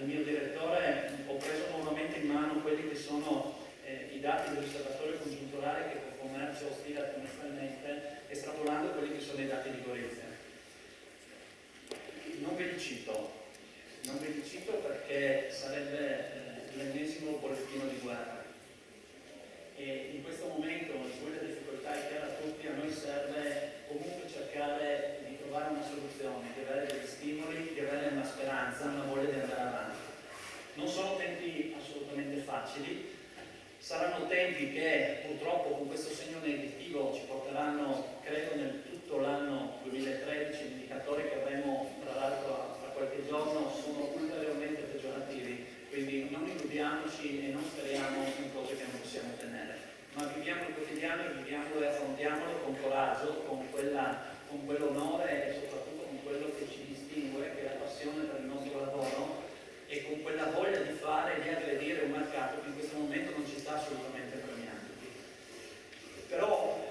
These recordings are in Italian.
mio direttore ho preso nuovamente in mano quelli che sono i dati dell'osservatorio congiunturale che Confcommercio stila trimestralmente, estrapolando quelli che sono i dati di Gorizia. Non ve li cito perché sarebbe l'ennesimo bollettino di guerra. E in questo momento in cui la difficoltà è chiara a tutti, a noi serve comunque cercare di trovare una soluzione, di avere degli stimoli, di avere una speranza, una voglia di andare avanti. Non sono tempi assolutamente facili, saranno tempi che purtroppo con questo segno negativo ci porteranno, credo, nel tutto l'anno 2013, gli indicatori che avremo tra l'altro tra qualche giorno sono ulteriormente peggiorativi, quindi non illudiamoci e non speriamo in cose che non possiamo ottenere, ma viviamo il quotidiano e viviamolo e affrontiamolo con coraggio, con quell'onore e soprattutto con quello che ci distingue, che è la passione per il nostro lavoro, e con quella voglia di fare e di aggredire un mercato che in questo momento non ci sta assolutamente premiando. Però,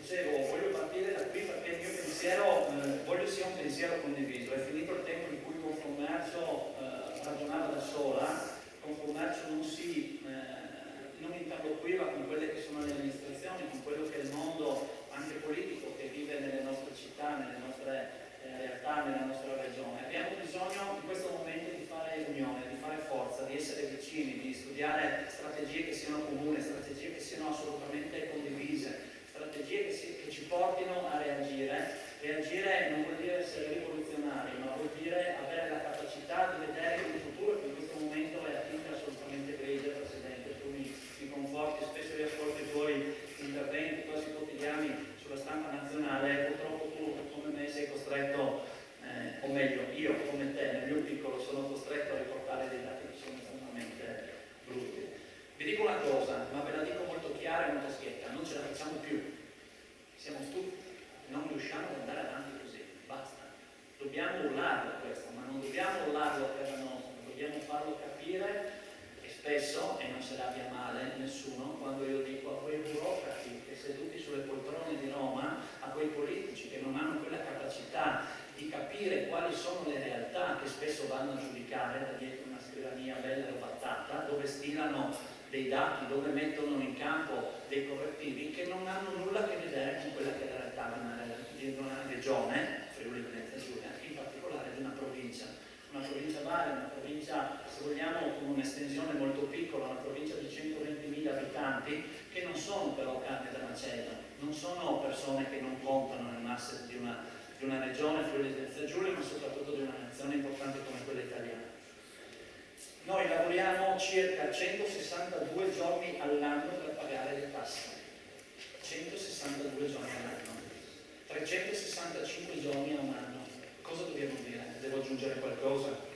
dicevo, voglio partire da qui perché il mio pensiero voglio sia un pensiero condiviso. È finito il tempo in cui Confcommercio ragionava da sola, Confcommercio non interloquiva con quelle che sono le amministrazioni, con quello che è il mondo anche politico che vive nelle nostre città, nelle nostre realtà, nella nostra regione. Abbiamo bisogno in questo momento di fare unione, di fare forza, di essere vicini, di studiare strategie che siano comuni, strategie che siano assolutamente condivise, strategie che ci portino a reagire. Reagire non vuol dire essere rivoluzionari, ma vuol dire avere la capacità di vedere un futuro che in questo momento è a tinte assolutamente grigie. Presidente, tu mi conforti, spesso riascolto i tuoi interventi quasi quotidiani sulla stampa nazionale, purtroppo tu come me sei costretto, o meglio io come te nel mio piccolo sono costretto a riportare dei dati che sono estremamente brutti. Vi dico una cosa, ma ve la dico molto chiara e molto schietta, non ce la facciamo più, siamo stufi, non riusciamo ad andare avanti così, basta. Dobbiamo urlarlo questo, ma non dobbiamo urlarlo per la nostra, dobbiamo farlo capire. E spesso, e non se l'abbia male nessuno, quando io dico a quei burocrati che seduti sulle poltrone di Roma, a quei politici che non hanno quella capacità di capire quali sono le realtà che spesso vanno a giudicare da dietro una scrivania bella e ovattata, dove stilano dei dati, dove mettono in campo dei correttivi che non hanno nulla a che vedere con quella che è la realtà di una regione, Friuli Venezia Giulia, in particolare di una provincia Bari, una provincia, se vogliamo, con un'estensione molto piccola, una provincia di 120.000 abitanti, che non sono però carne da macello, non sono persone che non contano nel masse di una regione, Friuli Venezia Giulia, ma soprattutto di una nazione importante come quella italiana. Noi lavoriamo circa 162 giorni all'anno per pagare le tasse, 162 giorni all'anno, 365 giorni a un anno. Cosa dobbiamo dire? Devo aggiungere qualcosa?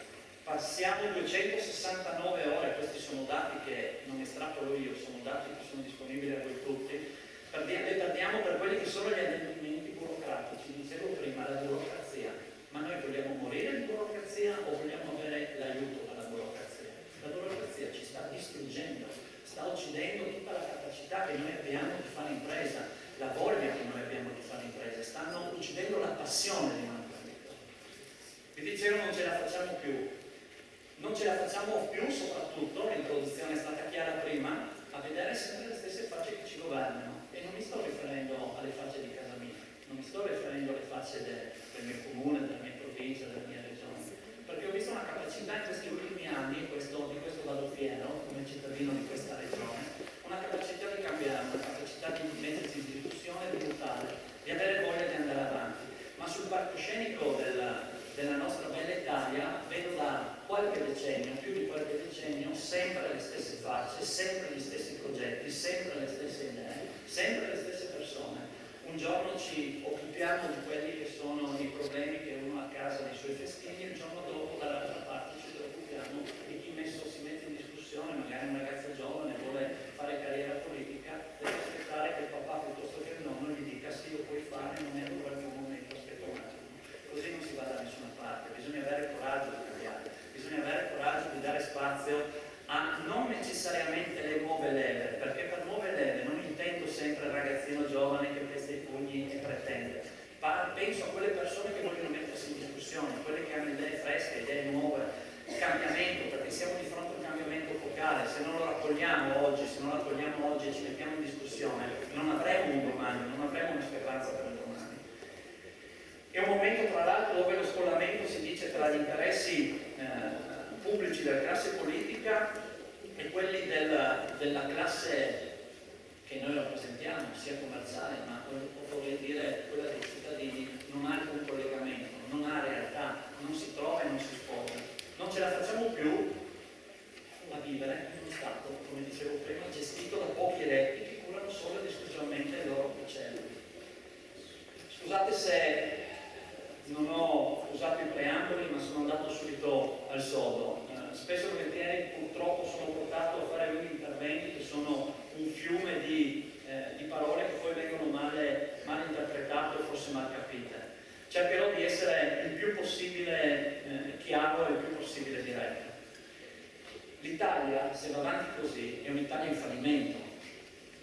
Passiamo 269 ore, questi sono dati che non estrapolo io, sono dati che sono disponibili a voi tutti, le perdiamo per quelli che sono gli adempimenti burocratici. Dicevo prima, la burocrazia, ma noi vogliamo morire di burocrazia o vogliamo avere l'aiuto dalla burocrazia? La burocrazia ci sta distruggendo, sta uccidendo tutta la capacità che noi abbiamo di fare impresa, la voglia che noi abbiamo di fare impresa, stanno uccidendo la passione di un imprenditore. Vi dicevo, non ce la facciamo più. Non ce la facciamo più, soprattutto, l'introduzione è stata chiara prima, a vedere sempre le stesse facce che ci governano. E non mi sto riferendo alle facce di casa mia, non mi sto riferendo alle facce del mio comune, della mia provincia, della mia regione, perché ho visto una capacità in questi ultimi anni, di questo vado fiero, come cittadino di questa regione, una capacità di cambiare, una capacità di mettersi in discussione, di buttare, di avere voglia di andare avanti. Ma sul palcoscenico della nostra bella Italia vedo da qualche decennio, più di qualche decennio, sempre le stesse facce, sempre gli stessi progetti, sempre le stesse idee, sempre le stesse persone. Un giorno ci occupiamo di quelli che sono i problemi che uno ha a casa nei suoi festini, il giorno dopo dall'altra parte ci occupiamo di chi si mette in discussione, magari una ragazza giovane vuole fare carriera politica, deve aspettare che il papà piuttosto che il nonno gli dica sì, lo puoi fare, non è ancora il mio momento, aspetta un attimo. Così non si va da nessuna parte, bisogna avere coraggio di cambiare, bisogna avere coraggio di dare spazio a non necessariamente le nuove leve, perché per nuove leve non intendo sempre il ragazzino giovane che pesta i pugni e pretende. Penso a quelle persone che vogliono mettersi in discussione, quelle che hanno idee fresche, idee nuove, cambiamento, perché tra l'altro, dove lo scollamento si dice tra gli interessi pubblici della classe politica e quelli della classe che noi rappresentiamo, sia commerciale, ma vorrei dire quella dei cittadini, non ha alcun collegamento, non ha realtà, non si trova e non si sposa. Non ce la facciamo più a vivere in uno Stato, come dicevo prima, gestito da pochi eletti che curano solo ed esclusivamente le loro piaceri. Scusate se non ho usato i preamboli, ma sono andato subito al sodo. Spesso e volentieri purtroppo sono portato a fare lunghi interventi che sono un fiume di parole che poi vengono mal interpretate o forse mal capite. Cercherò di essere il più possibile chiaro e il più possibile diretto. L'Italia, se va avanti così, è un'Italia in fallimento.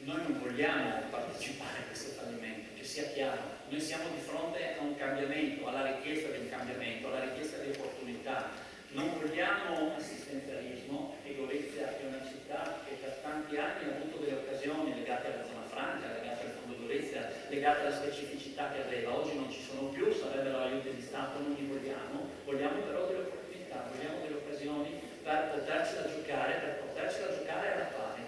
Noi non vogliamo partecipare a questo fallimento, che sia chiaro. Noi siamo di fronte a un cambiamento, alla richiesta del cambiamento, alla richiesta di opportunità. Non vogliamo assistenzialismo, e Gorizia è una città che per tanti anni ha avuto delle occasioni legate alla zona franca, legate al fondo Gorizia, legate alla specificità che aveva. Oggi non ci sono più, sarebbero aiuti di Stato, non li vogliamo. Vogliamo però delle opportunità, vogliamo delle occasioni per potercela giocare alla pari.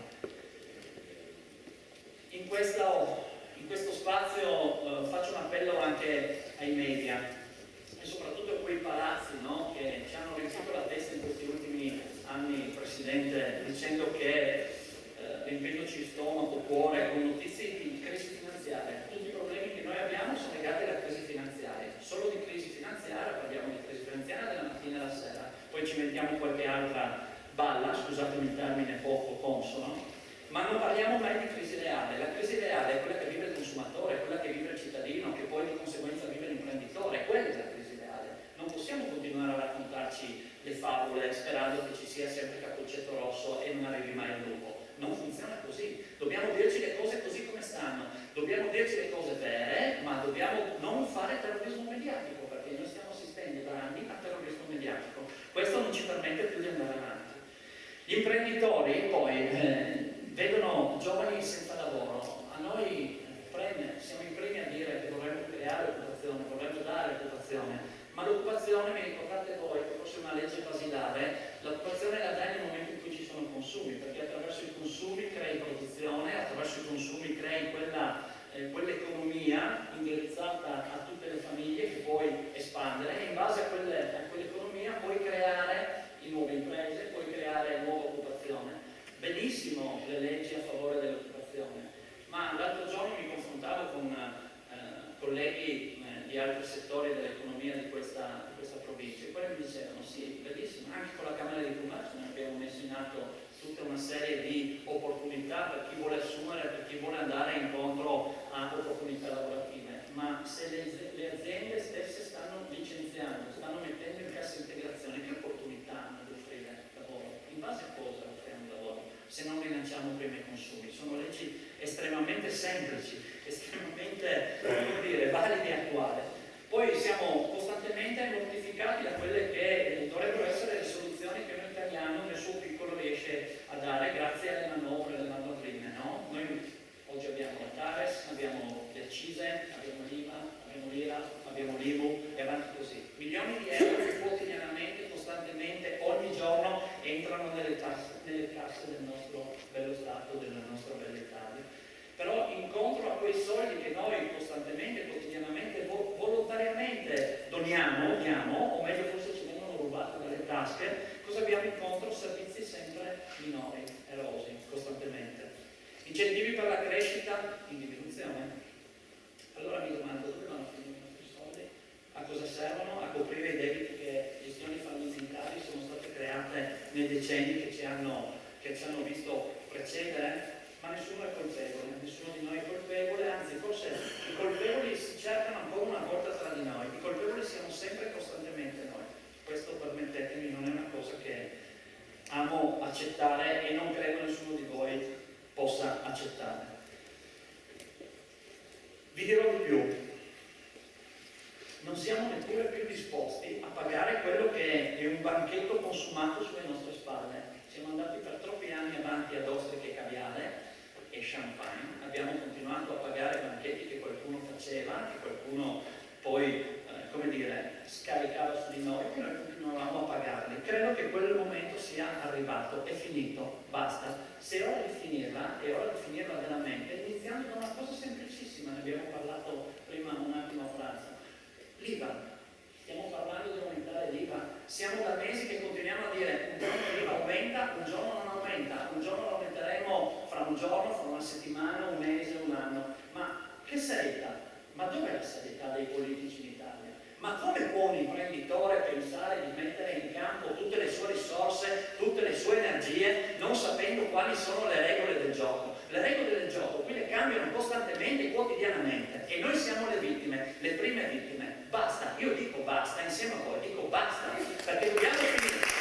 In questo spazio faccio un appello anche ai media e soprattutto a quei palazzi, no, che ci hanno riempito la testa in questi ultimi anni, Presidente, dicendo che riempiendoci il stomaco, cuore con notizie di crisi finanziaria. Tutti i problemi che noi abbiamo sono legati alla crisi finanziaria. Solo di crisi finanziaria, parliamo di crisi finanziaria dalla mattina alla sera, poi ci mettiamo qualche altra balla, scusatemi il termine poco consono, ma non parliamo mai di crisi reale. La crisi reale è quella che vive il consumatore, è quella che vive il cittadino, che poi di conseguenza vive l'imprenditore. Quella è la crisi reale. Non possiamo continuare a raccontarci le favole sperando che ci sia sempre Cappuccetto Rosso e non arrivi mai il lupo. Non funziona così. Dobbiamo dirci le cose così come stanno. Dobbiamo dirci le cose vere, ma dobbiamo non fare terrorismo mediatico, perché noi stiamo assistendo da anni a terrorismo mediatico. Questo non ci permette più di andare avanti. Gli imprenditori poi vedono giovani senza lavoro. A noi preme, siamo i primi a dire che dovremmo creare occupazione, vorremmo dare occupazione, ma l'occupazione, mi ricordate voi, che forse è una legge basilare, l'occupazione la dai nel momento in cui ci sono consumi, perché attraverso i consumi crei produzione, attraverso i consumi crei quell'economia indirizzata a tutte le famiglie che puoi espandere e in base a quell'economia puoi creare nuove imprese, puoi creare nuova occupazione. Benissimo le leggi a favore dell'occupazione, ma l'altro giorno mi confrontavo con colleghi di altri settori dell'economia di questa provincia e quelli mi dicevano sì, bellissimo, anche con la Camera di Commercio noi abbiamo messo in atto tutta una serie di opportunità per chi vuole assumere, per chi vuole andare incontro a opportunità lavorative, ma se le aziende stesse stanno licenziando, stanno mettendo in cassa integrazione, che opportunità hanno di offrire lavoro? In base a cosa offriamo lavoro? Se non rilanciamo prima i consumi. Sono leggi estremamente semplici, estremamente, come dire, valide e attuali. Poi siamo costantemente mortificati da quelle che dovrebbero essere le soluzioni che noi italiano nel suo piccolo riesce a dare grazie alle manovre, alle manovrine, no? Noi oggi abbiamo la TARES, abbiamo le accise, abbiamo l'IVA, abbiamo l'IRA, abbiamo l'IMU e avanti così. Milioni di euro che quotidianamente, costantemente, ogni giorno entrano nelle casse del nostro bello Stato, della nostra bella Italia. Però incontro a quei soldi che noi costantemente, quotidianamente, volontariamente diamo, o meglio forse ci vengono rubati dalle tasche, cosa abbiamo incontro? Servizi sempre minori, erosi, costantemente. Incentivi per la crescita in diminuzione. Allora mi domando dove vanno a finire i nostri soldi? A cosa servono? A coprire i debiti che gestioni fallimentari sono state create nei decenni che ci hanno visto precedere? Ma nessuno è colpevole, nessuno di noi è colpevole, anzi forse i colpevoli si cercano ancora una volta tra di noi, i colpevoli siamo sempre e costantemente noi. Questo, permettetemi, non è una cosa che amo accettare e non credo nessuno di voi possa accettare. Vi dirò di più, non siamo neppure più disposti a pagare quello che è un banchetto consumato sulle nostre spalle. Siamo andati per troppi anni avanti ad ostriche e caviale e champagne, abbiamo continuato a pagare banchetti che qualcuno faceva, che qualcuno poi come dire, scaricava su di noi e noi continuavamo a pagarli. Credo che quel momento sia arrivato, è finito, basta. Se è ora di finirla, è ora di finirla veramente, iniziando da una cosa semplicissima, ne abbiamo parlato prima un attimo a pranzo. L'IVA. Stiamo parlando di aumentare l'IVA. Siamo da mesi che continuiamo a dire un giorno l'IVA aumenta, un giorno non aumenta, un giorno lo aumenteremo fra un giorno, fra una settimana, un mese, un anno. Ma che serietà? Ma dov'è la serietà dei politici in Italia? Ma come può un imprenditore pensare di mettere in campo tutte le sue risorse, tutte le sue energie, non sapendo quali sono le regole del gioco? Le regole del gioco qui le cambiano costantemente e quotidianamente e noi siamo le vittime, le prime vittime. Basta, io dico basta, insieme a voi dico basta, perché dobbiamo finire.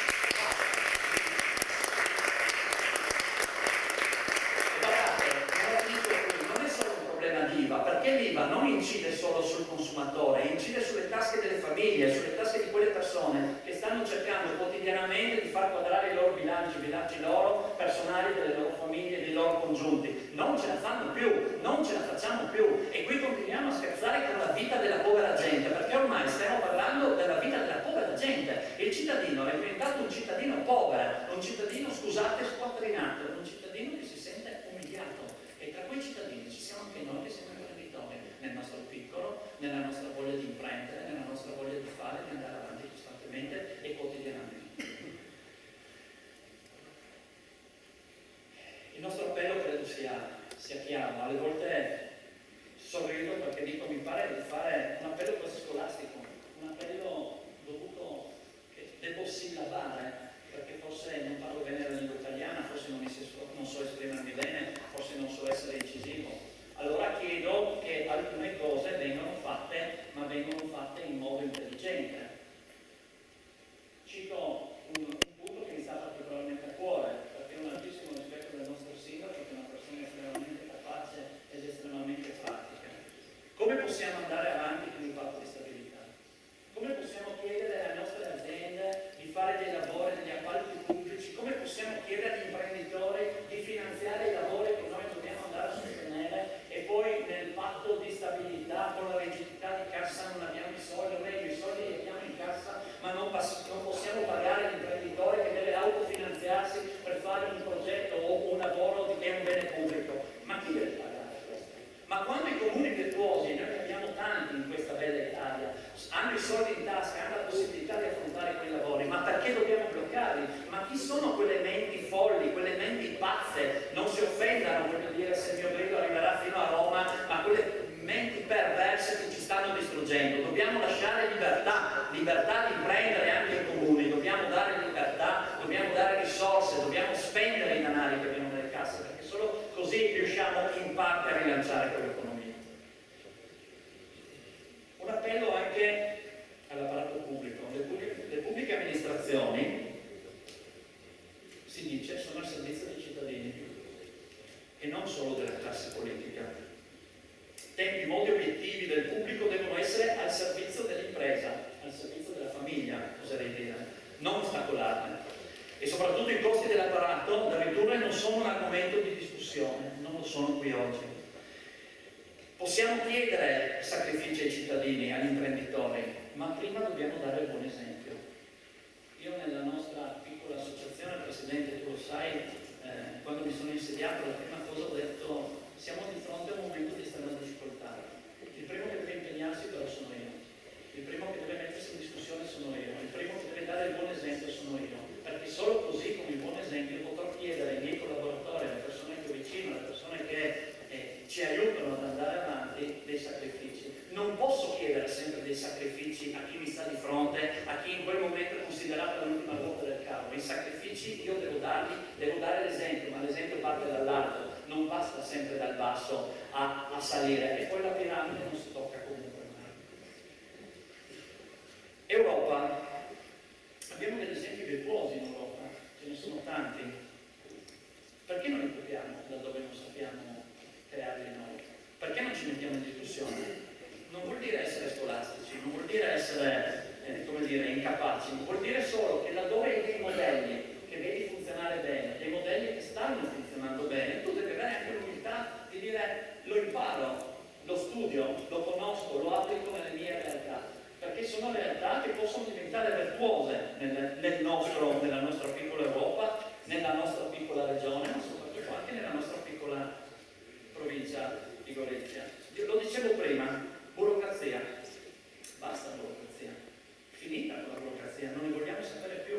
Perché l'IVA non incide solo sul consumatore, incide sulle tasche delle famiglie, sulle tasche di quelle persone che stanno cercando quotidianamente di far quadrare i loro bilanci loro, personali, delle loro famiglie, dei loro congiunti. Non ce la fanno più, non ce la facciamo più e qui continuiamo a scherzare con la vita della povera gente, perché ormai stiamo parlando della vita della povera gente. Il cittadino è diventato un cittadino povero, un cittadino, scusate, squattrinato, un cittadino che si sente umiliato. E tra quei cittadini ci siamo anche noi che siamo imprenditori, nel nostro piccolo, nella nostra voglia di imprendere, nella nostra voglia di fare, di andare avanti costantemente e quotidianamente. Il nostro appello credo sia chiaro, alle volte sorrido perché dico mi pare di fare un appello quasi scolastico, un appello dovuto che devo sillabare, perché forse non parlo bene la lingua italiana, forse non so esprimermi bene, forse non so essere incisivo. Allora chiedo che alcune cose vengano fatte, ma vengono fatte in modo intelligente. Cito un punto che mi sta particolarmente a cuore, perché ho un altissimo rispetto del nostro sindaco, che è una persona estremamente capace ed estremamente pratica. Come possiamo andare avanti con il patto di stabilità? Come possiamo chiedere alle nostre aziende di fare dei lavori, degli appalti pubblici? Come possiamo chiedere agli imprenditori di finanziare i lavori che noi dobbiamo andare a sostenere e poi nel patto di stabilità con la rigidità di cassa non abbiamo i soldi, o meglio i soldi li abbiamo in cassa ma non possiamo pagare l'imprenditore che deve autofinanziarsi per fare un progetto o un lavoro che è un bene pubblico? Ma chi deve pagare questo? Ma quando i comuni virtuosi, noi ne abbiamo tanti in questa bella Italia, hanno i soldi in tasca, hanno la possibilità di affrontare quei lavori, ma perché dobbiamo bloccarli? Ma chi sono quelle menti folli, quelle menti pazze? Non si offendano, voglio dire, se il mio grido arriverà fino a Roma, ma quelle menti perverse che ci stanno distruggendo. Dobbiamo lasciare libertà di imprendere anche ai comuni, dobbiamo dare libertà, dobbiamo dare risorse, dobbiamo spendere i denari che abbiamo nelle casse, perché solo così riusciamo in parte a rilanciare quell'economia. Un appello anche all'apparato pubblico. Le pubbliche amministrazioni, si dice, sono al servizio dei cittadini e non solo della classe politica. Tempi, modi, obiettivi del pubblico devono essere al servizio dell'impresa, al servizio della famiglia, oserei dire, non ostacolarne. E soprattutto i costi dell'apparato da ridurre non sono un argomento di discussione, non lo sono qui oggi. Possiamo chiedere sacrifici ai cittadini, agli imprenditori, ma prima dobbiamo dare il buon esempio. Io nella nostra piccola associazione, Presidente, tu lo sai, quando mi sono insediato la prima cosa ho detto siamo di fronte a un momento di estrema difficoltà. Il primo che deve impegnarsi però sono io, il primo che deve mettersi in discussione sono io, il primo che deve dare il buon esempio sono io, perché solo così con il buon esempio potrò chiedere ai miei collaboratori, alle persone che ho vicino, alle persone che ci aiutano ad andare avanti, dei sacrifici. Non posso chiedere sempre dei sacrifici a chi mi sta di fronte, a chi in quel momento è considerato l'ultima ruota del carro. I sacrifici io devo darli, devo dare l'esempio, ma l'esempio parte dall'alto, non basta sempre dal basso a salire e poi la piramide non si tocca comunque mai. Europa. Abbiamo degli esempi virtuosi in Europa, ce ne sono tanti. Perché non li copiamo laddove non sappiamo crearli noi? Perché non ci mettiamo in discussione? Non vuol dire essere scolastici, non vuol dire essere, come dire, incapaci, vuol dire solo che laddove hai dei modelli che vedi funzionare bene, dei modelli che stanno funzionando bene, tu devi avere anche l'umiltà di dire lo imparo, lo studio, lo conosco, lo applico nelle mie realtà. Perché perché sono realtà che possono diventare virtuose nella nostra piccola Europa, nella nostra piccola regione, ma soprattutto anche nella nostra piccola provincia di Gorizia. Io lo dicevo prima, burocrazia, basta burocrazia, finita con la burocrazia, non ne vogliamo sapere più.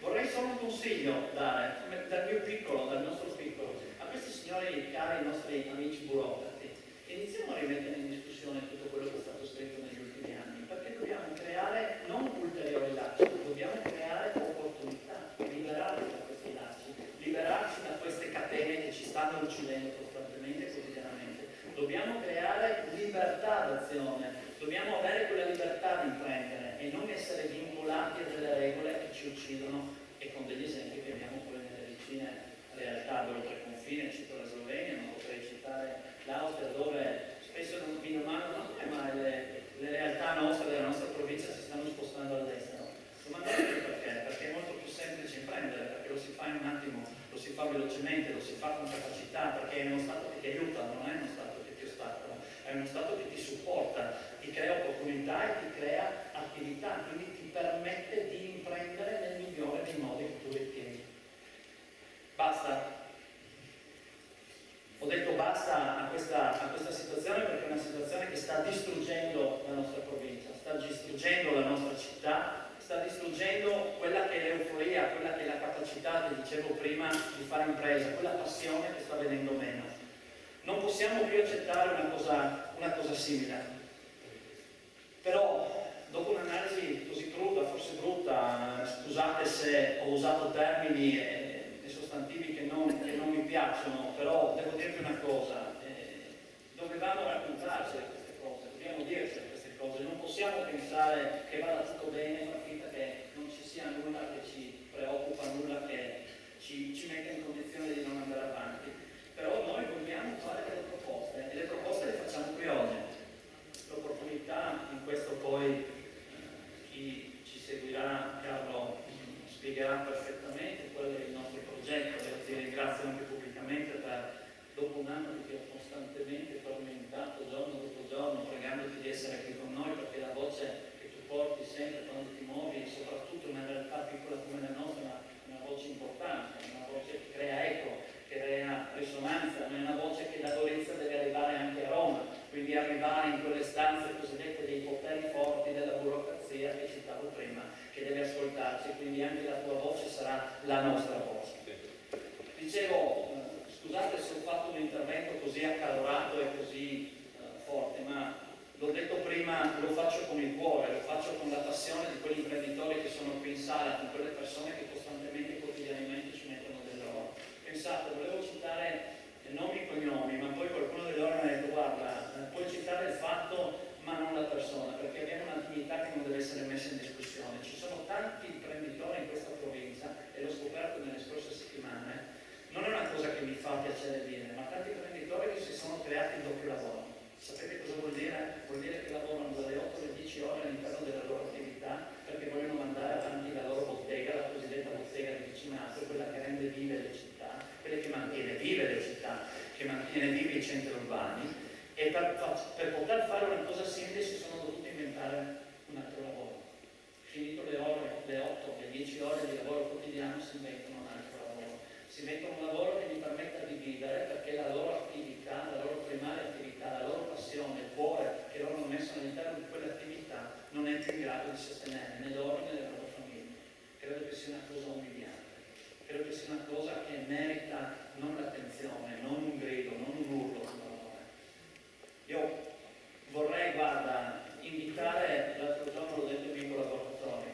Vorrei solo un consiglio dare, dal mio piccolo, dal nostro piccolo, a questi signori cari, i nostri amici burocrati. Iniziamo a rimettere in discussione tutto quello che è stato scritto negli ultimi anni, perché dobbiamo creare non ulteriori lacci, dobbiamo creare opportunità, liberarci da questi lacci, liberarci da queste catene che ci stanno uccidendo costantemente e quotidianamente. Dobbiamo creare libertà d'azione, dobbiamo avere quella libertà di imprendere e non essere vincolati a delle regole che ci uccidono, e con degli esempi che abbiamo poi nelle vicine realtà oltre confine. Cito la Slovenia, non potrei citare l'Austria, dove spesso non vi domandano ma le realtà nostre, della nostra provincia, si stanno spostando all'estero. Domandatevi perché? Perché è molto più semplice imprendere, perché lo si fa in un attimo, lo si fa velocemente, lo si fa con capacità, perché è uno Stato che ti aiuta, non è uno Stato che ti ostacola, è uno Stato che ti supporta, ti crea opportunità e ti crea attività, quindi ti permette di imprendere nel migliore dei modi che tu ritieni. Basta. Ho detto basta a questa situazione, perché è una situazione che sta distruggendo la nostra provincia, sta distruggendo la nostra città, sta distruggendo quella che è l'euforia, quella che è la capacità, che dicevo prima, di fare impresa, quella passione che sta venendo meno. Non possiamo più accettare una cosa simile. Però, dopo un'analisi così cruda, forse brutta, scusate se ho usato termini e sostantivi che non mi piacciono, però devo dirvi una cosa, dovevamo raccontarci queste cose, dobbiamo dirci queste cose, non possiamo pensare che vada tutto bene, far finta che non ci sia nulla che ci preoccupa, nulla che ci metta in condizione di non andare avanti. Però noi vogliamo fare delle proposte, e le proposte le facciamo qui oggi. L'opportunità, in questo poi chi ci seguirà, Carlo, spiegherà perfettamente qual è il nostro progetto. Io ti ringrazio anche pubblicamente per, dopo un anno che ti ho costantemente tormentato giorno dopo giorno, pregandoti di essere qui con noi, perché la voce che tu porti sempre quando ti muovi, soprattutto in una realtà piccola come la nostra, è una voce importante, è una voce che crea eco, che crea risonanza, ma è una voce che da Gorizia deve arrivare anche a Roma, quindi arrivare in quelle stanze cosiddette dei poteri forti della burocrazia che citavo prima, che deve ascoltarci, quindi anche la tua voce sarà la nostra voce. Dicevo, scusate se ho fatto un intervento così accalorato e così forte, ma l'ho detto prima, lo faccio con il cuore, lo faccio con la passione di quegli imprenditori che sono qui in sala, con quelle persone che costantemente, quotidianamente ci mettono del loro. Pensate, volevo citare nomi e cognomi, ma poi qualcuno di loro mi ha detto guarda, puoi citare il fatto ma non la persona, perché abbiamo una dignità che non deve essere messa in discussione. Ci sono tanti imprenditori in questa provincia, e l'ho scoperto nelle scorse settimane, non è una cosa che mi fa piacere dire, ma tanti imprenditori che si sono creati il doppio lavoro. Sapete cosa vuol dire? Vuol dire che lavorano dalle 8 alle 10 ore all'interno della loro attività, perché vogliono mandare avanti la loro bottega, la cosiddetta bottega di vicinato, quella che rende vive le città, quella che mantiene vive le città, che mantiene vivi i centri urbani. E per poter fare una cosa simile si sono dovuti inventare un altro lavoro. Finito le 8, le 10 ore di lavoro quotidiano, si inventano un altro lavoro. Si inventano un lavoro che gli permetta di vivere, perché la loro attività, la loro primaria attività, la loro passione, il cuore che loro hanno messo all'interno di quell'attività non è più in grado di sostenere né loro né le loro famiglie. Credo che sia una cosa umiliante. Credo che sia una cosa che merita non l'attenzione, non un grido, non un urlo, per favore. Io vorrei, guarda, invitare, l'altro giorno l'ho detto ai miei collaboratori,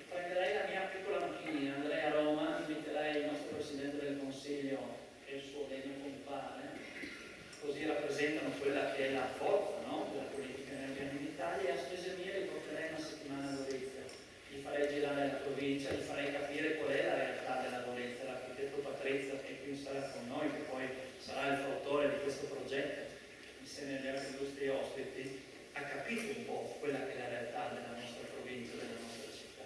prenderei la mia piccola macchinina, andrei a Roma, inviterei il nostro Presidente del Consiglio e il suo degno compare, così rappresentano quella che è la forza, no, della politica energetica in Italia, e a spese mie li porterei una settimana a Gorizia. Gli farei girare la provincia, gli farei capire qual è la realtà della Gorizia. L'architetto Patrizia, che è qui in sala con noi, che poi sarà il fautore di questo progetto, insieme agli altri illustri ospiti, ha capito un po' quella che è la realtà della nostra provincia, della nostra città.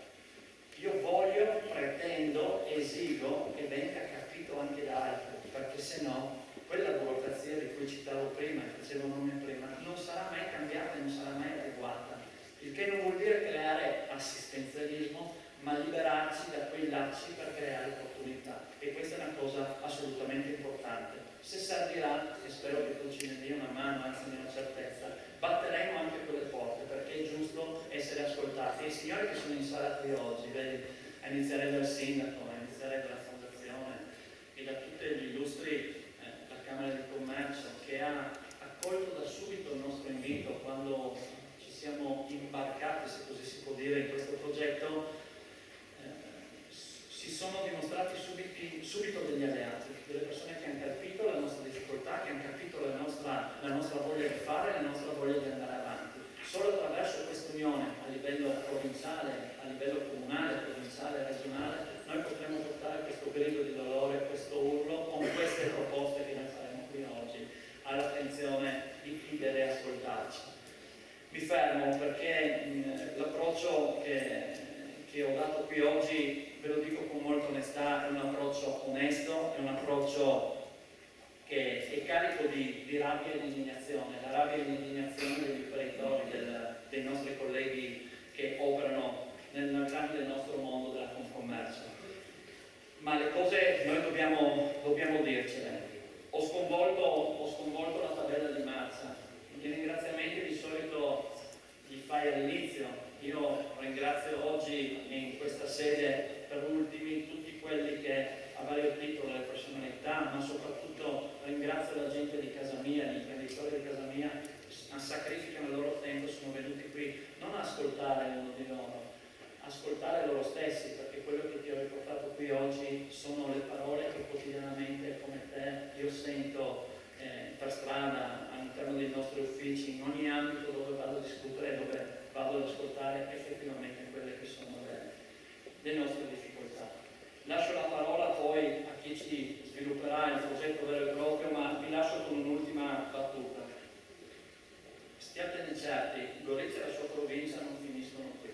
Io voglio, pretendo, esigo che venga capito anche da altri, perché se no quella burocrazia di cui citavo prima, facevo nome prima, non sarà mai cambiata e non sarà mai adeguata. il che non vuol dire creare assistenzialismo, ma liberarci da quei lacci per creare opportunità, e questa è una cosa assolutamente importante. Se servirà, e spero che tu ci ne dia una mano, anzi ne ho certezza, batteremo anche quelle porte, perché è giusto essere ascoltati. E i signori che sono in sala qui oggi, vedi, a iniziare dal sindaco, a iniziare dalla fondazione e da tutti gli illustri, la Camera di Commercio, che ha accolto da subito il nostro invito quando ci siamo imbarcati, se così si può dire, in questo progetto, si sono dimostrati subito degli alleati, delle persone che hanno capito la nostra difficoltà, che hanno capito la nostra voglia di fare, la nostra voglia di andare avanti. Solo attraverso questa unione a livello provinciale, a livello comunale, provinciale, regionale, noi potremo portare questo grido di dolore, questo urlo, con queste proposte che noi faremo qui oggi, all'attenzione di chi deve ascoltarci. Mi fermo perché l'approccio che ho dato qui oggi, ve lo dico con molta onestà, è un approccio onesto, è un approccio che è carico di rabbia e di indignazione, la rabbia e l'indignazione degli imprenditori, dei nostri colleghi che operano nel grande del nostro mondo della Confcommercio. Ma le cose noi dobbiamo dircele. Ho sconvolto la tabella di marcia. I ringraziamenti di solito li fai all'inizio. Io ringrazio oggi in questa sede per ultimi tutti quelli che a vario titolo, le personalità, ma soprattutto ringrazio la gente di casa mia, gli imprenditori di casa mia, sacrificano il loro tempo, sono venuti qui non a ascoltare uno di loro, ascoltare loro stessi, perché quello che ti ho riportato qui oggi sono le parole che quotidianamente come te io sento per strada, all'interno dei nostri uffici, in ogni ambito dove vado a discutere, dove vado ad ascoltare effettivamente quelle che sono le nostre difficoltà. Lascio la parola poi a chi ci svilupperà il progetto vero e proprio, ma vi lascio con un'ultima battuta. Stiatene certi, Gorizia e la sua provincia non finiscono qui.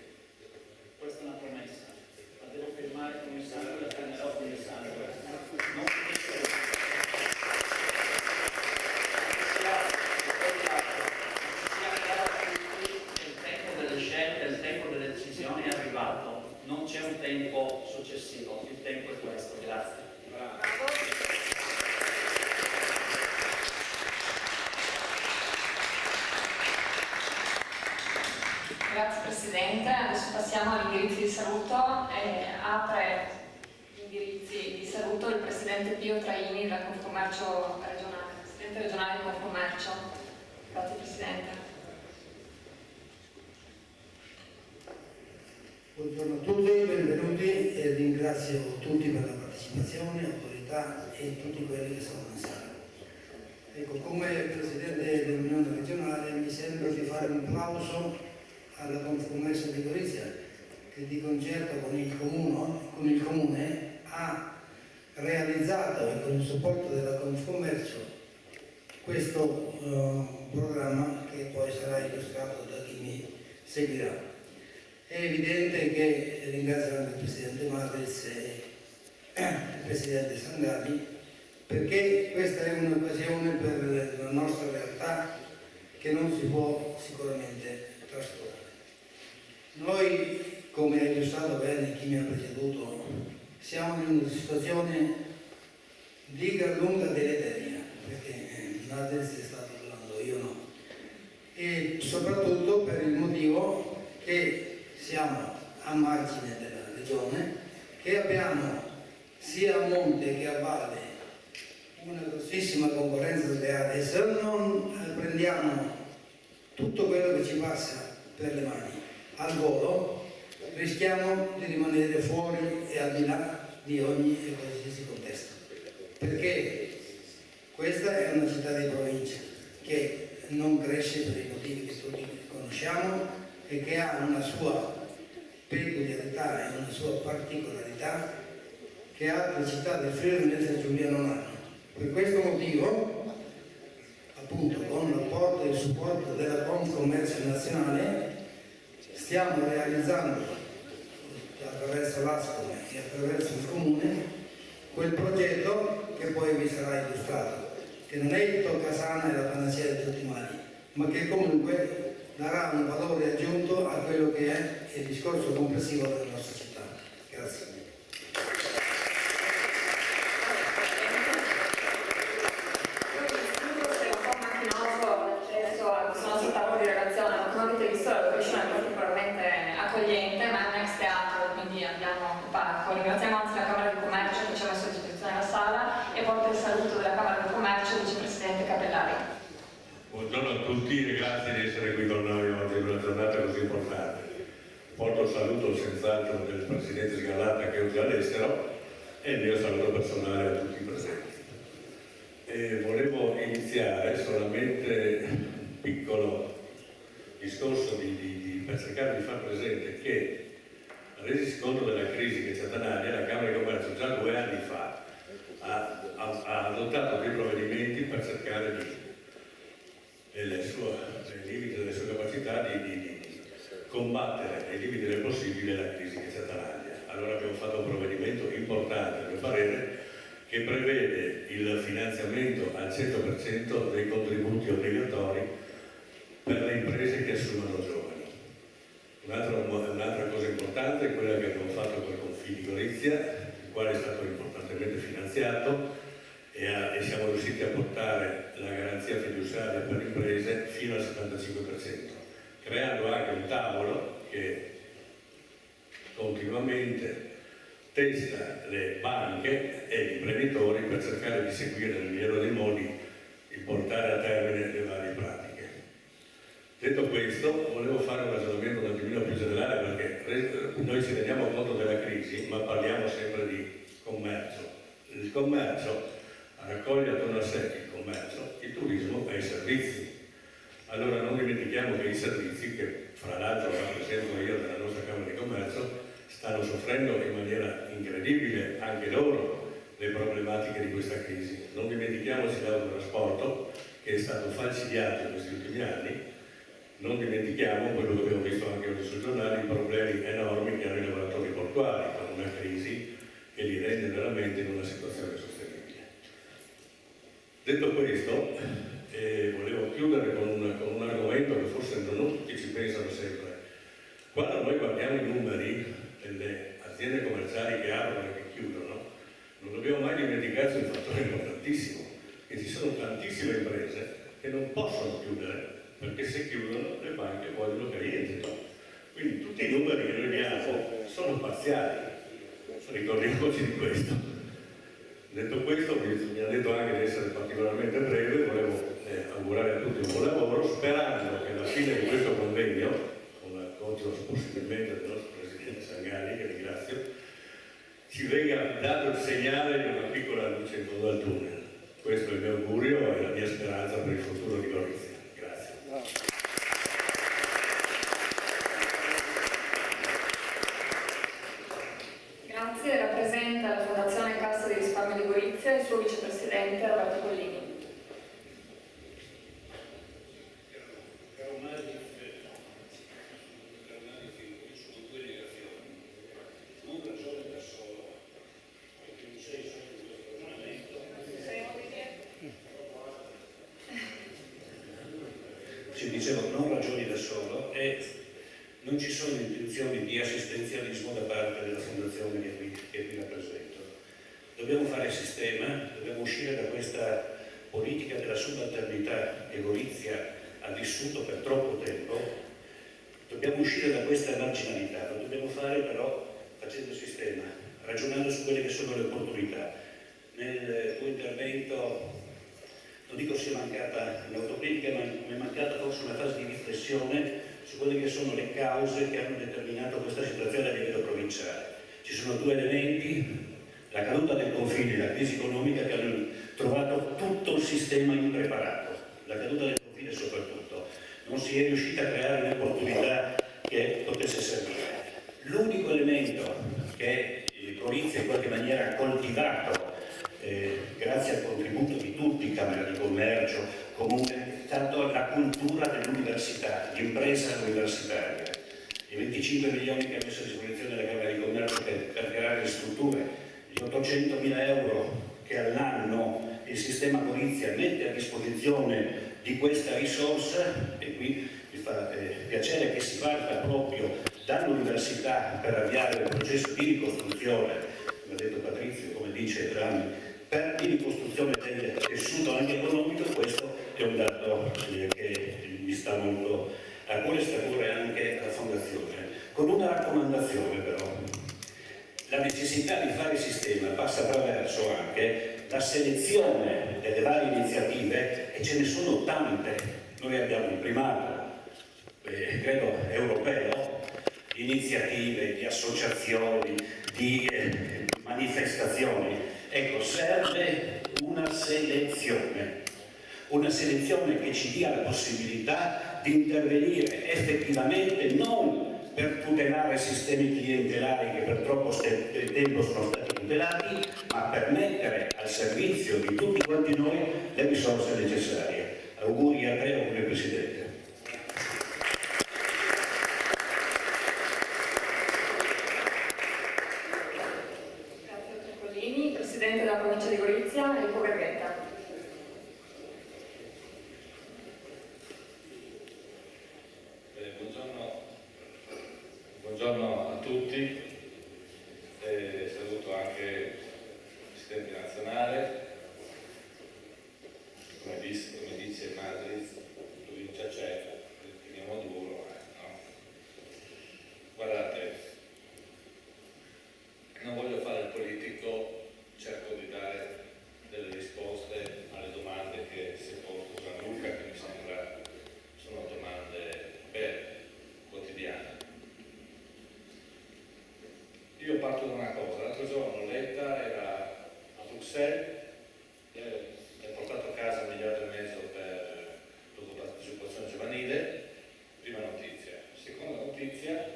Questa è una promessa. La devo firmare con il sangue e la prenderò con il sangue. Non finiscono qui. Il tempo delle decisioni è arrivato, non c'è un tempo successivo, il tempo è questo. Grazie. Grazie Presidente, adesso passiamo agli indirizzi di saluto. Apre gli indirizzi di saluto il Presidente Pio Traini della Confcommercio regionale, Presidente regionale di Confcommercio. Grazie Presidente. Buongiorno a tutti, benvenuti e ringrazio tutti per la partecipazione, autorità e tutti quelli che sono in sala. Ecco, come Presidente dell'Unione regionale mi sembra di fare un plauso alla Confcommercio di Gorizia, che di concerto con il Comune ha realizzato, e con il supporto della Confcommercio, questo programma che poi sarà illustrato da chi mi seguirà. È evidente che ringrazio anche il Presidente Madris e il Presidente Sangalli, perché questa è un'occasione per la nostra realtà che non si può sicuramente trascurare. Noi, come ha illustrato bene chi mi ha preceduto, siamo in una situazione di gran lunga deleteria, perché Madris è stato parlando, io no, e soprattutto per il motivo che siamo a margine della regione, che abbiamo sia a monte che a valle una grossissima concorrenza sleale, e se non prendiamo tutto quello che ci passa per le mani al volo, rischiamo di rimanere fuori e al di là di ogni e qualsiasi contesto, perché questa è una città di provincia che non cresce per i motivi che tutti conosciamo e che ha una sua peculiarità e una sua particolarità che altre città del Friuli Venezia Giulia non hanno. Per questo motivo, appunto, con l'apporto e il supporto della Confcommercio nazionale, stiamo realizzando attraverso l'ASCOM e attraverso il Comune quel progetto che poi vi sarà illustrato, che non è il toccasana e la panacea di tutti i mali, ma che comunque darà un valore aggiunto a quello che è il discorso complessivo della nostra città. Grazie. Accogliente, ma è un ex teatro, quindi abbiamo il parco. Ringraziamo anzi la Camera di Commercio che ci ha messo a disposizione la sala e porto il saluto della Camera di Commercio, vicepresidente Capellari. Buongiorno a tutti e grazie di essere qui con noi oggi in una giornata così importante. Porto il saluto senz'altro del presidente Sgarlata che è oggi all'estero e il mio saluto personale a tutti i presenti. Volevo iniziare solamente un piccolo discorso per cercare di far presente che, resi conto della crisi che c'è attanaglia, la Camera di Commercio già 2 anni fa ha adottato dei provvedimenti per cercare nei limiti delle sue capacità di combattere nei limiti del possibile la crisi che c'è attanaglia. Allora abbiamo fatto un provvedimento importante, a mio parere, che prevede il finanziamento al 100% dei contributi obbligatori per le imprese che assumono giovani. Un'altra cosa importante è quella che abbiamo fatto con il Confidi Gorizia, il quale è stato importantemente finanziato e siamo riusciti a portare la garanzia fiduciaria per le imprese fino al 75%, creando anche un tavolo che continuamente testa le banche e gli imprenditori per cercare di seguire nel migliore dei modi il portare a termine le varie pratiche. Detto questo, volevo fare un ragionamento un attimino più generale perché noi ci rendiamo conto della crisi, ma parliamo sempre di commercio. Il commercio raccoglie attorno a sé il commercio, il turismo e i servizi. Allora non dimentichiamo che i servizi, che fra l'altro rappresento io nella nostra Camera di Commercio, stanno soffrendo in maniera incredibile anche loro le problematiche di questa crisi. Non dimentichiamoci l'autotrasporto che è stato falcidiato in questi ultimi anni. Non dimentichiamo quello che abbiamo visto anche oggi sui giornali, i problemi enormi che hanno i lavoratori portuali con una crisi che li rende veramente in una situazione sostenibile. Detto questo, volevo chiudere con un argomento che forse non tutti ci pensano sempre. Quando noi guardiamo i numeri delle aziende commerciali che aprono e che chiudono, non dobbiamo mai dimenticarci un fattore importantissimo, che ci sono tantissime imprese che non possono chiudere perché se chiudono le banche vogliono che rientrino. Quindi tutti i numeri che noi abbiamo sono parziali, ricordiamoci di questo. Detto questo, mi ha detto anche di essere particolarmente breve, volevo augurare a tutti un buon lavoro, sperando che alla fine di questo convegno, con l'appoggio possibilmente del nostro Presidente Sangalli, che ringrazio, ci venga dato il segnale di una piccola luce in fondo al tunnel. Questo è il mio augurio e la mia speranza per il futuro di Gorizia. Grazie, rappresenta la Fondazione Cassa di Risparmio di Gorizia il suo vicepresidente Roberto Collini. Dicevo, non ragioni da solo e non ci sono intenzioni di assistenzialismo da parte della Fondazione che qui rappresento. Dobbiamo fare sistema, dobbiamo uscire da questa politica della subalternità che Gorizia ha vissuto per troppo tempo, dobbiamo uscire da questa marginalità, lo dobbiamo fare però facendo sistema, ragionando su quelle che sono le opportunità. Nel tuo intervento non dico sia mancata un'autocritica, ma mi è mancata forse una fase di riflessione su quelle che sono le cause che hanno determinato questa situazione a livello provinciale. Ci sono 2 elementi, la caduta del confine e la crisi economica, che hanno trovato tutto il sistema impreparato, la caduta del confine soprattutto. Non si è riuscita a creare un'opportunità che potesse servire. L'unico elemento che Gorizia in qualche maniera ha coltivato grazie al contributo di tutti, Camera di Commercio, Comune, è stata la cultura dell'università, l'impresa universitaria. I 25 milioni che ha messo a disposizione la Camera di Commercio per creare le strutture, gli 800.000 euro che all'anno il sistema Gorizia mette a disposizione di questa risorsa, e qui piacere che si parta proprio dall'università per avviare un processo di ricostruzione, come ha detto Patrizio, come dice Rami, per di ricostruzione del tessuto anche economico. Questo è un dato che mi sta molto a cuore, sta a cuore anche alla Fondazione, con una raccomandazione però. La necessità di fare sistema passa attraverso anche la selezione delle varie iniziative, e ce ne sono tante. Noi abbiamo il primato, credo europeo, di iniziative, di associazioni, di manifestazioni. Ecco, serve una selezione che ci dia la possibilità di intervenire effettivamente, non per tutelare sistemi clientelari che per troppo tempo sono stati tutelati, ma per mettere al servizio di tutti quanti noi le risorse necessarie. Auguri a te, come Presidente. Grazie a Trippolini. Presidente della provincia di Gorizia, Enrico Garghetta. Buongiorno a tutti, saluto anche il Presidente nazionale, come dice Madrid, provincia c'è, teniamo duro, no? Guardate, non voglio fare il politico, cerco di dare delle risposte alle domande che si è posto Gianluca, che mi sembra sono domande quotidiane. Io parto da una cosa: l'altro giorno Letta era a Bruxelles, ha portato a casa 1,5 miliardi per la disoccupazione giovanile. Prima notizia. Seconda notizia,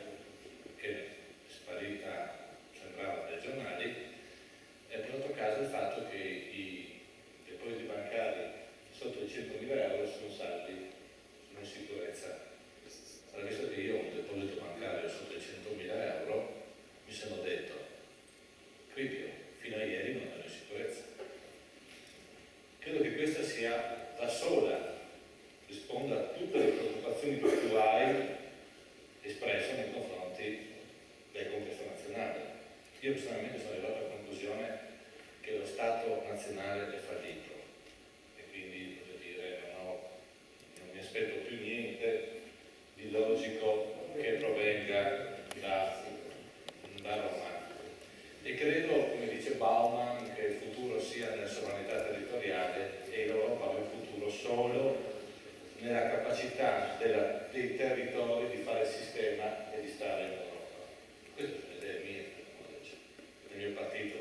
che è sparita, sembrava dai giornali, è portato a casa il fatto che i depositi bancari sotto i 100.000 euro sono saldi, sono in sicurezza. Allora, visto che io ho un deposito bancario sotto i 100.000 euro, mi sono detto, Cripio, fino a ieri non ero in sicurezza. Credo che questa sia da sola, risponda a tutte le preoccupazioni che tu hai espresso nei confronti del contesto nazionale. Io personalmente sono arrivato alla conclusione che lo Stato nazionale è fallito e quindi, voglio dire, non mi aspetto più niente di logico che provenga da Roma. E credo, come dice Bauman, che il futuro sia nella sovranità territoriale e l'Europa ha il futuro solo nella capacità dei territori di fare sistema e di stare in Europa. Questa è un'idea mia, nel mio partito,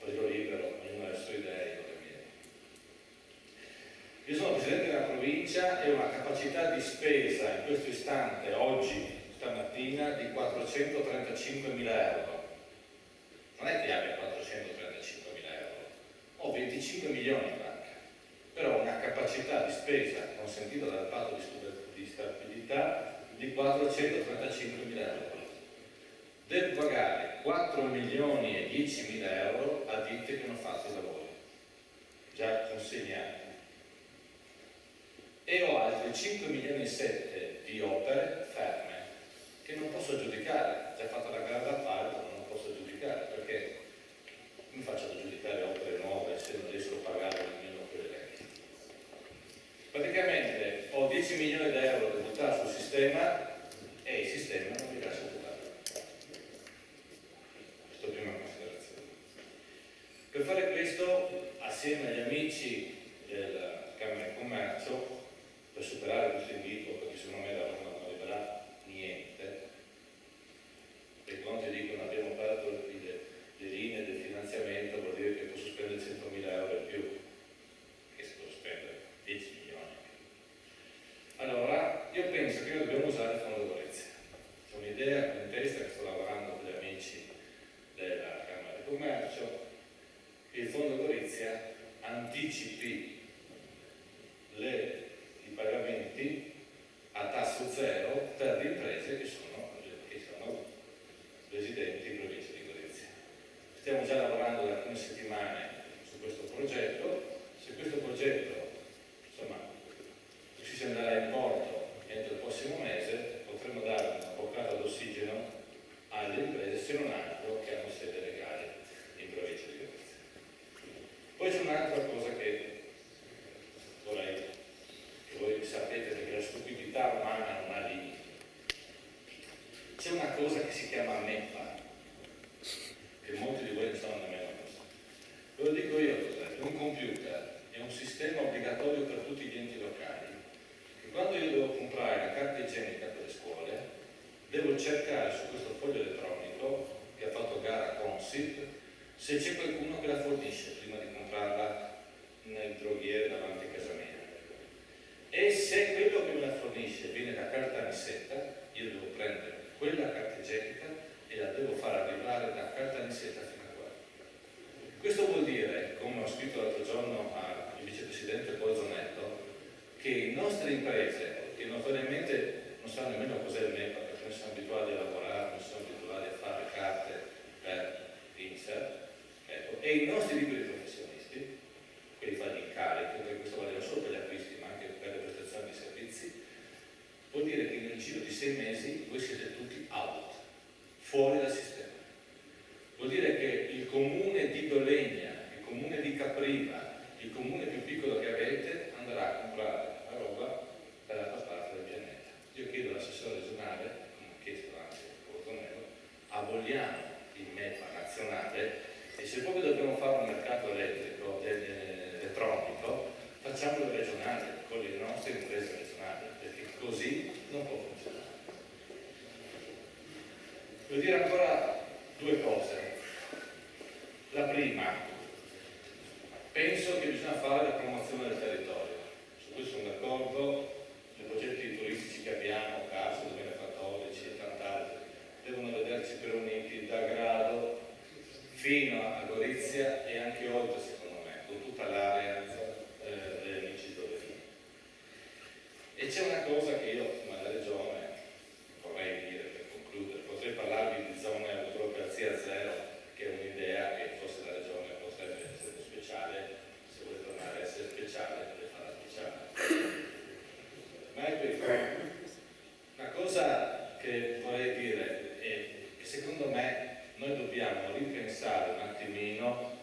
partito libero, ognuno ha le sue idee, io le mie. Io sono Presidente della provincia e ho una capacità di spesa in questo istante, oggi, stamattina, di 435.000 euro. Non è che abbia 435.000 euro, ho 25 milioni in banca, però ho una capacità di spesa consentita dal patto di stabilità di 435.000 euro. Devo pagare 4.010.000 euro a ditte che hanno fatto i lavori, già consegnati. E ho altri 5 milioni e 7 di opere ferme che non posso giudicare, già fatta la gara d'appalto, ma non posso giudicare, perché come faccio a giudicare opere nuove se non riesco a pagare nemmeno quelle vecchie? Praticamente ho 10 milioni di euro da buttare sul sistema e il sistema non mi lascia buttare. Questa è la prima considerazione. Per fare questo, assieme agli amici della Camera di Commercio, per superare questo invito, perché secondo me la Roma non arriverà niente, perché quando ti dicono abbiamo aperto le linee del finanziamento, vuol dire che posso spendere 100.000 euro in più, che si può spendere 10 milioni. Allora, io penso che noi dobbiamo usare il Fondo Gorizia. C'è un'idea in testa che sto lavorando con gli amici della Camera di Commercio, che il Fondo Gorizia anticipi i pagamenti a tasso zero per le imprese che sono residenti in provincia di Gorizia. Stiamo già lavorando da alcune settimane su questo progetto. Se questo progetto, insomma, si andrà in porto entro il prossimo mese potremo dare una boccata d'ossigeno alle imprese, se non altro, che hanno sede legale in provincia di Gorizia. Poi c'è un'altra cosa che vorrei che voi sapete, perché la stupidità umana non ha limiti. C'è una cosa che si chiama MEPA, che molti di voi non sanno nemmeno cosa. Ve lo dico io cos'è. Un computer è un sistema obbligatorio per tutti gli enti locali, che quando io devo comprare la carta igienica per le scuole, devo cercare su questo foglio elettronico, che ha fatto gara Consip, se c'è qualcuno che la fornisce prima di comprarla nel droghiere davanti a casa mia. E se quello che me la fornisce viene da Caltanissetta, io devo prendere quella carta igienica e la devo far arrivare da Caltanissetta fino a qua. Questo vuol dire, come ho scritto l'altro giorno al vicepresidente Bolzonello, che le nostre imprese, che notoriamente non sanno nemmeno cos'è il MEPA, perché non sono abituati a lavorare, non sono abituati a fare carte per l'INSER, ecco, e i nostri liberi professionisti, quelli fare gli incarichi, perché questo vale non solo per gli acquisti ma anche per le prestazioni di servizi, vuol dire che nel giro di 6 mesi voi siete tutti out, fuori dal sistema. Vuol dire che il comune di Dolegna, il comune di Capriva, il comune più piccolo che avete andrà a comprare la roba dall'altra parte del pianeta. Io chiedo all'assessore regionale, come ho chiesto anche a Bolzonello, aboliamo il MEPA nazionale e se proprio dobbiamo fare un mercato elettrico, elettronico, facciamolo regionale, con le nostre imprese regionali, perché così non può funzionare. Devo dire ancora 2 cose. La prima, penso che bisogna fare la promozione del territorio. Su questo sono d'accordo, i progetti turistici che abbiamo, Carso 2014 e tant'altri, devono vederci per uniti da Grado fino a Gorizia e anche oltre, secondo me, con tutta l'area delle amici Doveni. E c'è una cosa che io, come la Regione, vorrei dire per concludere, potrei parlarvi di zone a burocrazia zero, che è un'idea che forse la Regione potrebbe essere speciale, se vuole tornare a essere speciale, deve farla speciale. Ma è questo. Una cosa che vorrei dire è che secondo me noi dobbiamo ripensare un attimino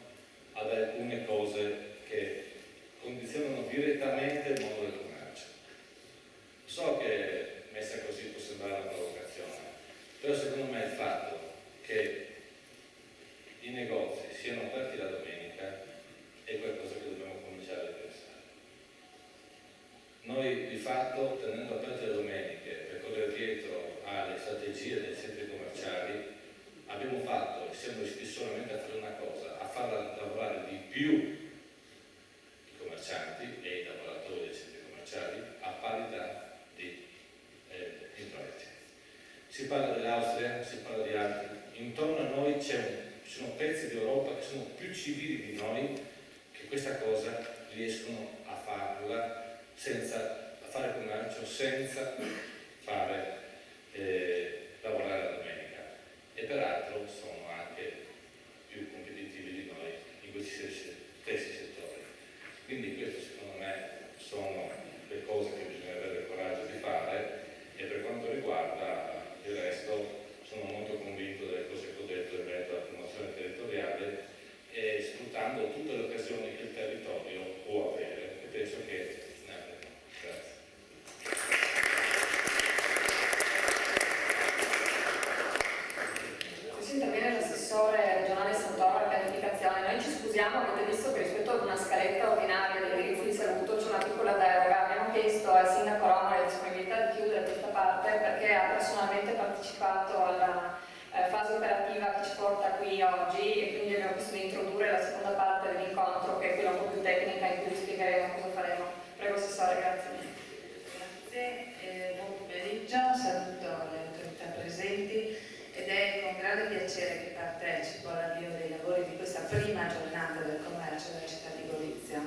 ad alcune cose che condizionano direttamente il mondo del commercio. So che messa così può sembrare una provocazione, però secondo me il fatto che i negozi siano aperti la domenica è qualcosa che dobbiamo cominciare a pensare. Noi di fatto, tenendo aperte le domeniche per correre dietro alle strategie dei centri commerciali, abbiamo fatto e siamo riusciti solamente a fare una cosa, a far lavorare di più i commercianti e i lavoratori dei centri commerciali a parità di introiti. Si parla dell'Austria, si parla di altri. Intorno a noi ci sono pezzi d'Europa che sono più civili di noi, che questa cosa riescono a farla senza fare commercio, senza fare lavorare la domenica. E peraltro sono anche più competitivi di noi in questi stessi settori. Quindi queste secondo me sono le cose che bisogna avere il coraggio di fare, e per quanto riguarda il resto sono molto convinto delle cose che ho detto in merito alla promozione territoriale, e sfruttando tutte le occasioni che il territorio può avere, e penso che ne avremo. Grazie. Adesso interviene l'assessore regionale Santoro alla pianificazione. Noi ci scusiamo, avete visto che rispetto ad una scaletta ordinaria dei indirizzi di saluto c'è una piccola deroga. Abbiamo chiesto al sindaco Roma la disponibilità di chiudere questa parte perché ha personalmente partecipato alla fase operativa che ci porta qui oggi, e quindi abbiamo chiesto di introdurre la seconda parte dell'incontro, che è quella un po' più tecnica, in cui vi spiegheremo cosa faremo. Prego assessore, grazie. Grazie, buon pomeriggio, saluto le autorità presenti ed è con grande piacere che partecipo all'avvio dei lavori di questa prima giornata del commercio della città di Gorizia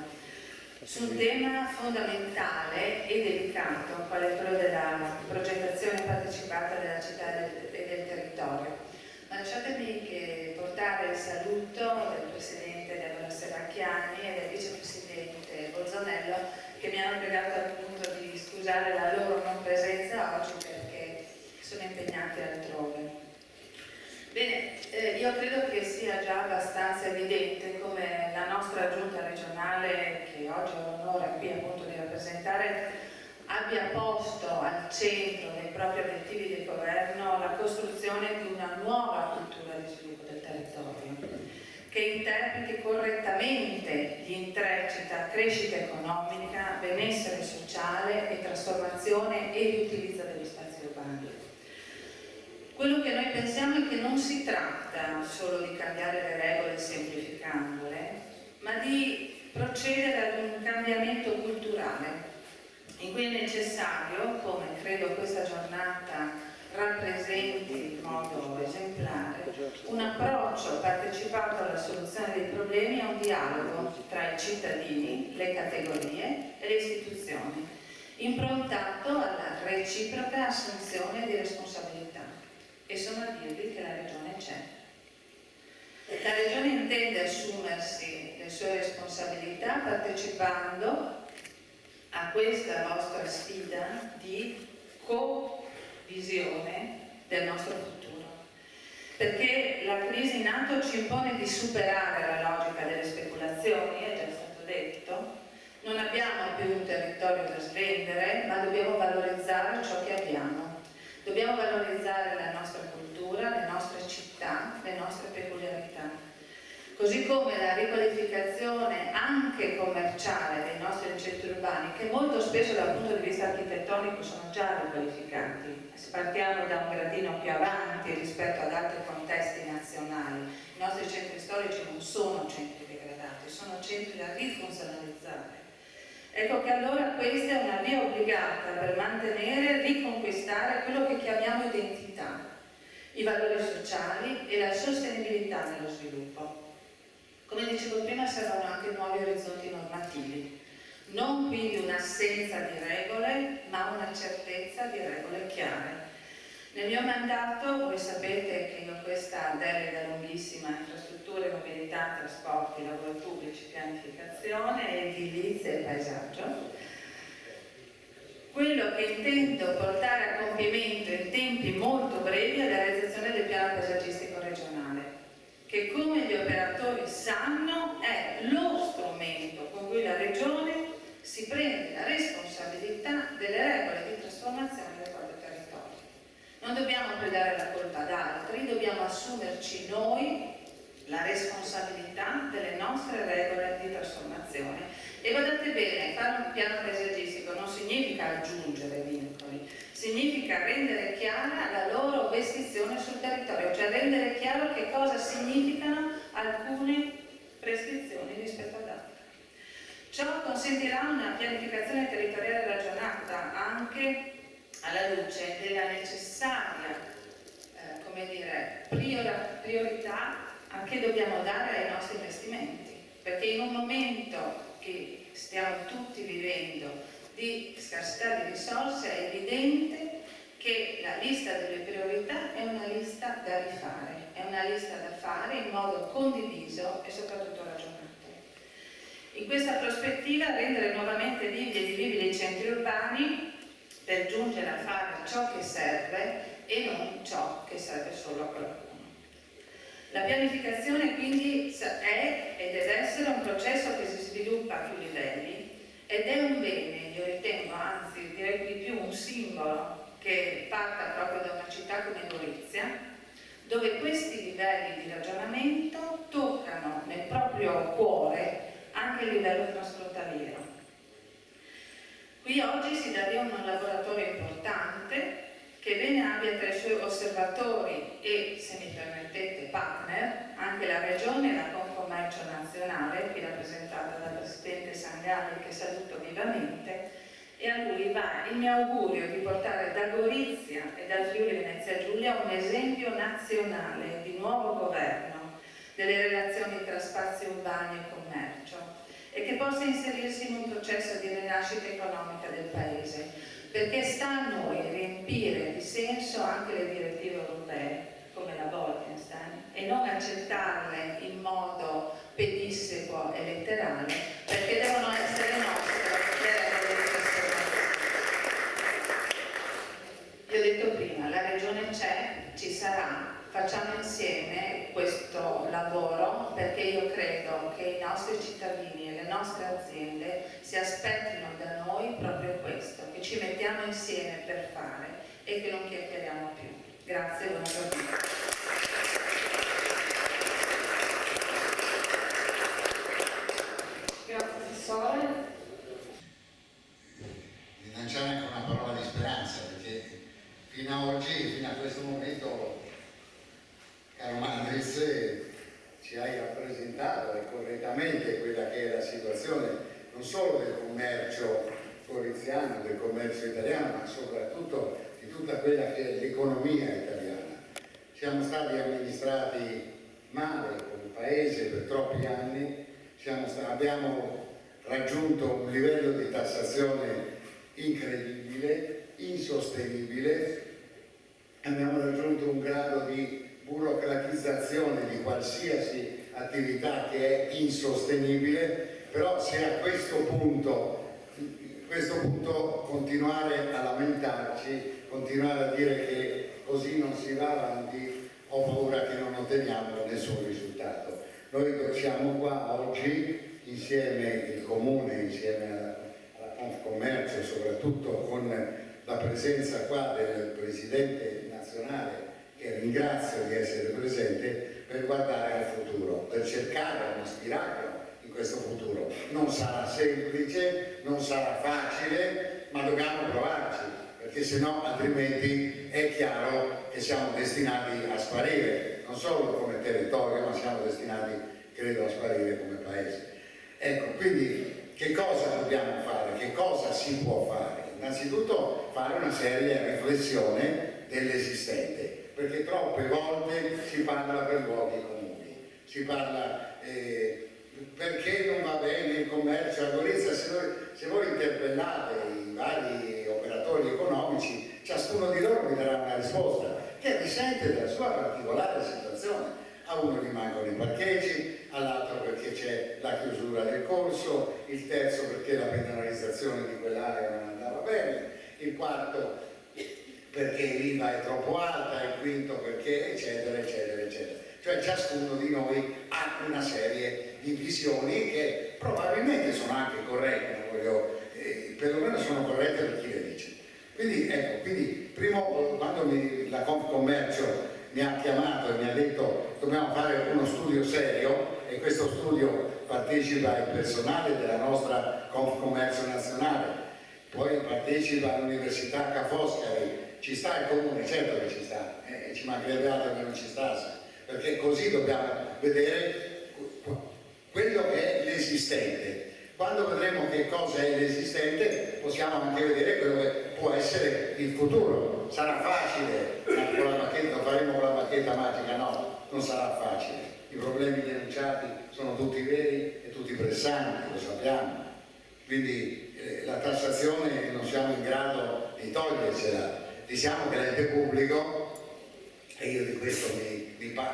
su un tema fondamentale e delicato qual è quello della progettazione partecipata della città e del territorio. Ma lasciatemi che portare il saluto del Presidente Deborah Serracchiani e del Vicepresidente Bolzonello, che mi hanno pregato appunto di scusare scusare la loro non presenza oggi perché sono impegnati altrove. Bene, io credo che sia già abbastanza evidente come la nostra giunta regionale, che oggi ho l'onore qui appunto di rappresentare, abbia posto al centro dei propri obiettivi di governo la costruzione di una nuova cultura di sviluppo del territorio, che interpreti correttamente gli intrecci tra crescita economica, benessere sociale e trasformazione e riutilizzo degli spazi urbani. Quello che noi pensiamo è che non si tratta solo di cambiare le regole semplificandole, ma di procedere ad un cambiamento culturale in cui è necessario, come credo questa giornata rappresenti in modo esemplare, un approccio partecipato alla soluzione dei problemi e un dialogo tra i cittadini, le categorie e le istituzioni, improntato alla reciproca assunzione di responsabilità. E sono a dirvi che la Regione c'è. La Regione intende assumersi le sue responsabilità partecipando a questa vostra sfida di co-visione del nostro futuro. Perché la crisi in atto ci impone di superare la logica delle speculazioni, è già stato detto. Non abbiamo più un territorio da svendere, ma dobbiamo valorizzare ciò che abbiamo. Dobbiamo valorizzare la nostra cultura, le nostre città, le nostre peculiarità. Così come la riqualificazione anche commerciale dei nostri centri urbani, che molto spesso dal punto di vista architettonico sono già riqualificati. Partiamo da un gradino più avanti rispetto ad altri contesti nazionali. I nostri centri storici non sono centri degradati, sono centri da rifunzionalizzare. Ecco che allora questa è una via obbligata per mantenere e riconquistare quello che chiamiamo identità, i valori sociali e la sostenibilità nello sviluppo. Come dicevo prima, servono anche nuovi orizzonti normativi, non quindi un'assenza di regole, ma una certezza di regole chiare. Nel mio mandato, voi sapete che io ho questa delega lunghissima: infrastrutture, mobilità, trasporti, lavori pubblici, pianificazione, edilizia e paesaggio. Quello che intendo portare a compimento in tempi molto brevi è la realizzazione del piano paesaggistico regionale, che, come gli operatori sanno, è lo strumento con cui la Regione si prende la responsabilità delle regole di trasformazione del proprio territorio. Non dobbiamo più dare la colpa ad altri, dobbiamo assumerci noi la responsabilità delle nostre regole di trasformazione. E guardate bene, fare un piano paesaggistico non significa aggiungere vincoli, significa rendere chiara la loro vestizione sul territorio, cioè rendere chiaro che cosa significano alcune prescrizioni rispetto ad altre. Ciò consentirà una pianificazione territoriale ragionata anche alla luce della necessaria priorità che dobbiamo dare ai nostri investimenti, perché in un momento che stiamo tutti vivendo di scarsità di risorse è evidente che la lista delle priorità è una lista da rifare, è una lista da fare in modo condiviso e soprattutto ragionato. In questa prospettiva, rendere nuovamente vivi e vivibili i centri urbani per giungere a fare ciò che serve e non ciò che serve solo a qualcuno. La pianificazione quindi è e deve essere un processo che si sviluppa a più livelli ed è un bene, io ritengo, anzi direi di più un simbolo, che parta proprio da una città come Gorizia, dove questi livelli di ragionamento toccano nel proprio cuore anche il livello transfrontaliero. Qui oggi si dà via un laboratorio importante che bene abbia tra i suoi osservatori e, se mi permettete, partner, anche la Regione e la Confcommercio Nazionale, qui rappresentata dal Presidente Sangalli, che saluto vivamente, e a lui va il mio augurio di portare da Gorizia e dal Friuli Venezia Giulia un esempio nazionale di nuovo governo delle relazioni tra spazi urbani e commercio, e che possa inserirsi in un processo di rinascita economica del Paese, perché sta a noi riempire di senso anche le direttive europee, come la Bolkestein, e non accettarle in modo pedissequo e letterale, perché devono essere nostre le regole di trasformazione. facciamo insieme questo lavoro, perché io credo che i nostri cittadini e le nostre aziende si aspettino da noi proprio questo, che ci mettiamo insieme per fare e che non chiacchieriamo più. Grazie, buona giornata. Grazie Assessore. Lanciare anche una parola di speranza, perché fino a oggi, fino a questo momento, caro Mandris, ci hai rappresentato correttamente quella che è la situazione non solo del commercio goriziano, del commercio italiano, ma soprattutto di tutta quella che è l'economia italiana. Siamo stati amministrati male come paese per troppi anni, abbiamo raggiunto un livello di tassazione incredibile, insostenibile, abbiamo raggiunto un grado di burocratizzazione di qualsiasi attività che è insostenibile, però se a questo punto continuare a lamentarci, continuare a dire che così non si va avanti, ho paura che non otteniamo nessun risultato. Noi siamo qua oggi insieme il Comune, insieme alla Confcommercio, soprattutto con la presenza qua del Presidente nazionale, che ringrazio di essere presente, per guardare al futuro, per cercare uno spiraglio in questo futuro. Non sarà semplice, non sarà facile, ma dobbiamo provarci, perché sennò altrimenti è chiaro che siamo destinati a sparire, non solo come territorio, ma siamo destinati, credo, a sparire come paese. Ecco, quindi che cosa dobbiamo fare? Che cosa si può fare? Innanzitutto fare una seria riflessione dell'esistente, perché troppe volte si parla per luoghi comuni, si parla perché non va bene il commercio a Gorizia. Se voi interpellate i vari operatori economici, ciascuno di loro vi darà una risposta che risente della sua particolare situazione. A uno gli mancano i parcheggi, all'altro perché c'è la chiusura del corso, il terzo perché la penalizzazione di quell'area non andava bene, il quarto perché l'IVA è troppo alta, il quinto perché eccetera eccetera eccetera. Cioè ciascuno di noi ha una serie di visioni che probabilmente sono anche corrette, perlomeno sono corrette per chi le dice. Quindi ecco, prima quando la Confcommercio mi ha chiamato e mi ha detto dobbiamo fare uno studio serio, e questo studio partecipa il personale della nostra Confcommercio nazionale, poi partecipa l'Università Ca' Foscari, ci sta il Comune, certo che ci sta, ci mancherebbe altro che non ci stasse, perché così dobbiamo vedere quello che è l'esistente. Quando vedremo che cosa è l'esistente possiamo anche vedere quello che può essere il futuro. Sarà facile, con la bacchetta, faremo con la bacchetta magica? No, non sarà facile. I problemi denunciati sono tutti veri e tutti pressanti, lo sappiamo. Quindi la tassazione non siamo in grado di togliercela. Diciamo che l'ente pubblico, e io di questo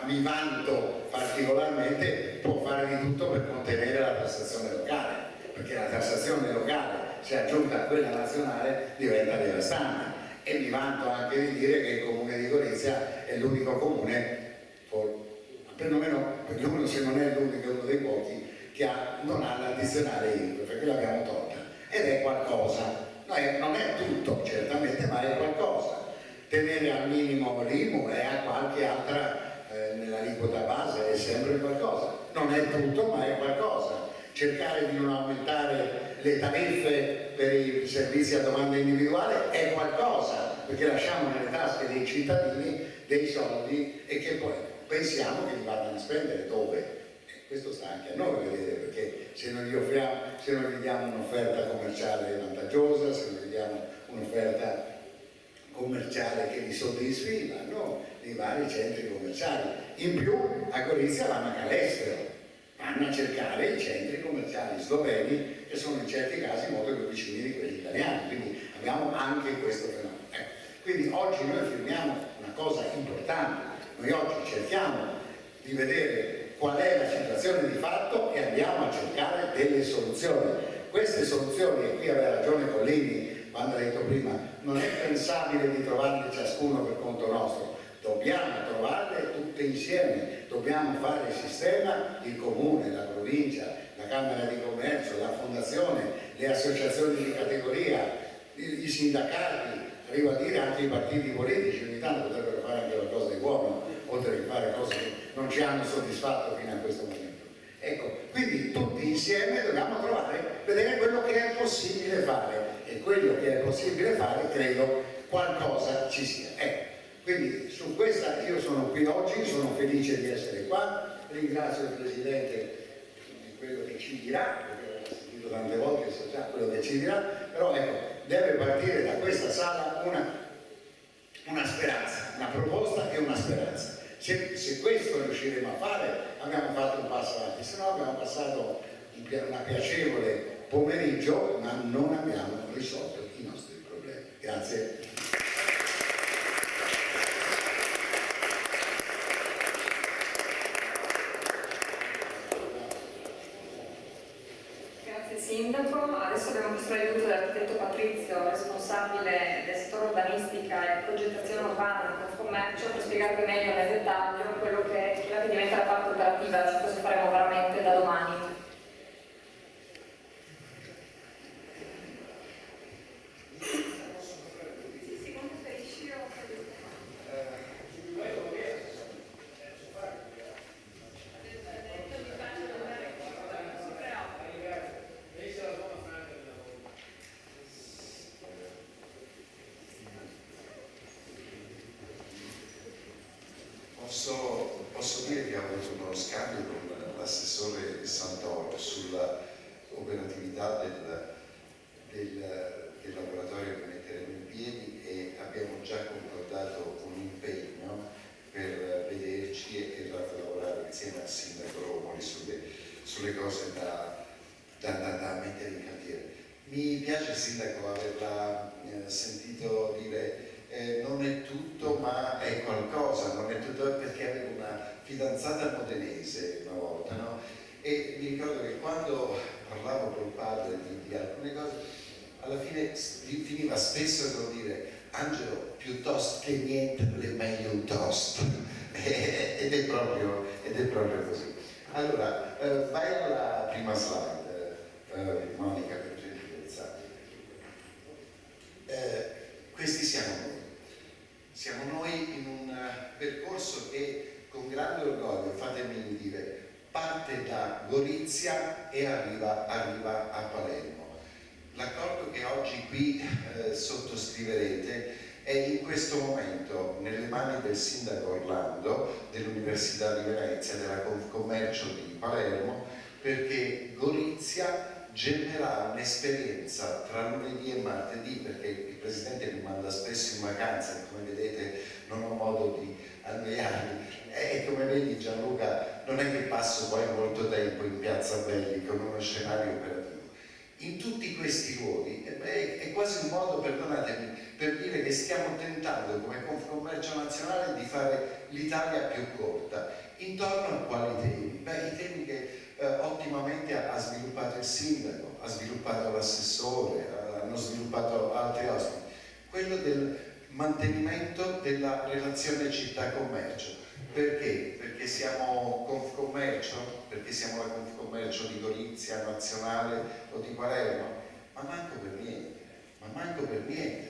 mi vanto particolarmente, può fare di tutto per contenere la tassazione locale, perché la tassazione locale, se aggiunta a quella nazionale, diventa devastante. E mi vanto anche di dire che il Comune di Gorizia è l'unico comune, perlomeno se non è l'unico, uno dei pochi, che non ha l'addizionale IRPEF, perché l'abbiamo tolta. Ed è qualcosa. Non è tutto, certamente, ma è qualcosa. Tenere al minimo l'IMU e a qualche altra nell'aliquota base è sempre qualcosa. Non è tutto, ma è qualcosa. Cercare di non aumentare le tariffe per i servizi a domanda individuale è qualcosa, perché lasciamo nelle tasche dei cittadini dei soldi e che poi pensiamo che li vadano a spendere dove? Questo sta anche a noi vedere, perché se non gli diamo un'offerta commerciale vantaggiosa, se non gli diamo un'offerta commerciale che li soddisfi, vanno nei vari centri commerciali. In più a Gorizia vanno anche all'estero, vanno a cercare i centri commerciali sloveni, che sono in certi casi molto più vicini di quelli italiani, quindi abbiamo anche questo fenomeno. Quindi oggi noi firmiamo una cosa importante, noi oggi cerchiamo di vedere qual è la situazione di fatto e andiamo a cercare delle soluzioni. Queste soluzioni, e qui aveva ragione Collini quando ha detto prima, non è pensabile di trovarle ciascuno per conto nostro. dobbiamo trovarle tutte insieme, dobbiamo fare il sistema, il comune, la provincia, la Camera di Commercio, la Fondazione, le associazioni di categoria, i sindacati, arrivo a dire anche i partiti politici, ogni tanto potrebbero fare anche qualcosa di buono, oltre che fare cose che non ci hanno soddisfatto fino a questo momento. Ecco, quindi tutti insieme dobbiamo vedere quello che è possibile fare, e quello che è possibile fare credo qualcosa ci sia. Ecco, quindi su questa io sono qui oggi, sono felice di essere qua, ringrazio il Presidente di quello che ci dirà, perché ho sentito tante volte che sa già quello che ci dirà, però ecco, deve partire da questa sala una speranza, una proposta e una speranza. Se questo riusciremo a fare, abbiamo fatto un passo avanti, se no abbiamo passato una piacevole pomeriggio, ma non abbiamo risolto i nostri problemi. Grazie. Grazie Sindaco. Adesso abbiamo chiesto l'aiuto dell'architetto Patrizio, responsabile del settore urbanistica e progettazione urbana del Confcommercio, per spiegarvi meglio nel dettaglio quello che diventa la parte operativa, su cosa faremo veramente da domani. Posso dire che ho avuto uno scambio con l'assessore Santoro sulla operatività del laboratorio che metteremo in piedi, e abbiamo già concordato un impegno per vederci e lavorare insieme al Sindaco Romoli sulle cose da mettere in cantiere. Mi piace, Sindaco, averla sentito dire non è tutto ma è qualcosa, non è tutto, perché avevo una fidanzata modenese una volta, no? E mi ricordo che quando parlavo col padre di alcune cose, alla fine finiva spesso con dire: Angelo, piuttosto che niente è meglio un toast. ed è proprio così. Allora, vai alla prima slide, Monica, per gentilezza. Questi siamo noi. Siamo noi in un percorso che, con grande orgoglio, fatemi dire, parte da Gorizia e arriva a Palermo. L'accordo che oggi qui sottoscriverete è in questo momento nelle mani del Sindaco Orlando, dell'Università di Venezia, della Confcommercio di Palermo, perché Gorizia genererà un'esperienza tra lunedì e martedì, perché il Presidente mi manda spesso in vacanza e, come vedete, non ho modo di annoiarmi, e come vedi, Gianluca, non è che passo poi molto tempo in Piazza Belli con uno scenario operativo. In tutti questi luoghi è quasi un modo, perdonatemi, per dire che stiamo tentando come Confcommercio Nazionale di fare l'Italia più corta. Intorno a quali temi? I temi che ottimamente ha sviluppato il Sindaco, ha sviluppato l'assessore, hanno sviluppato altri ospiti. Quello del mantenimento della relazione città-commercio. Perché? Perché siamo Confcommercio? Perché siamo la Confcommercio di Gorizia, Nazionale o di Palermo? Ma manco per niente.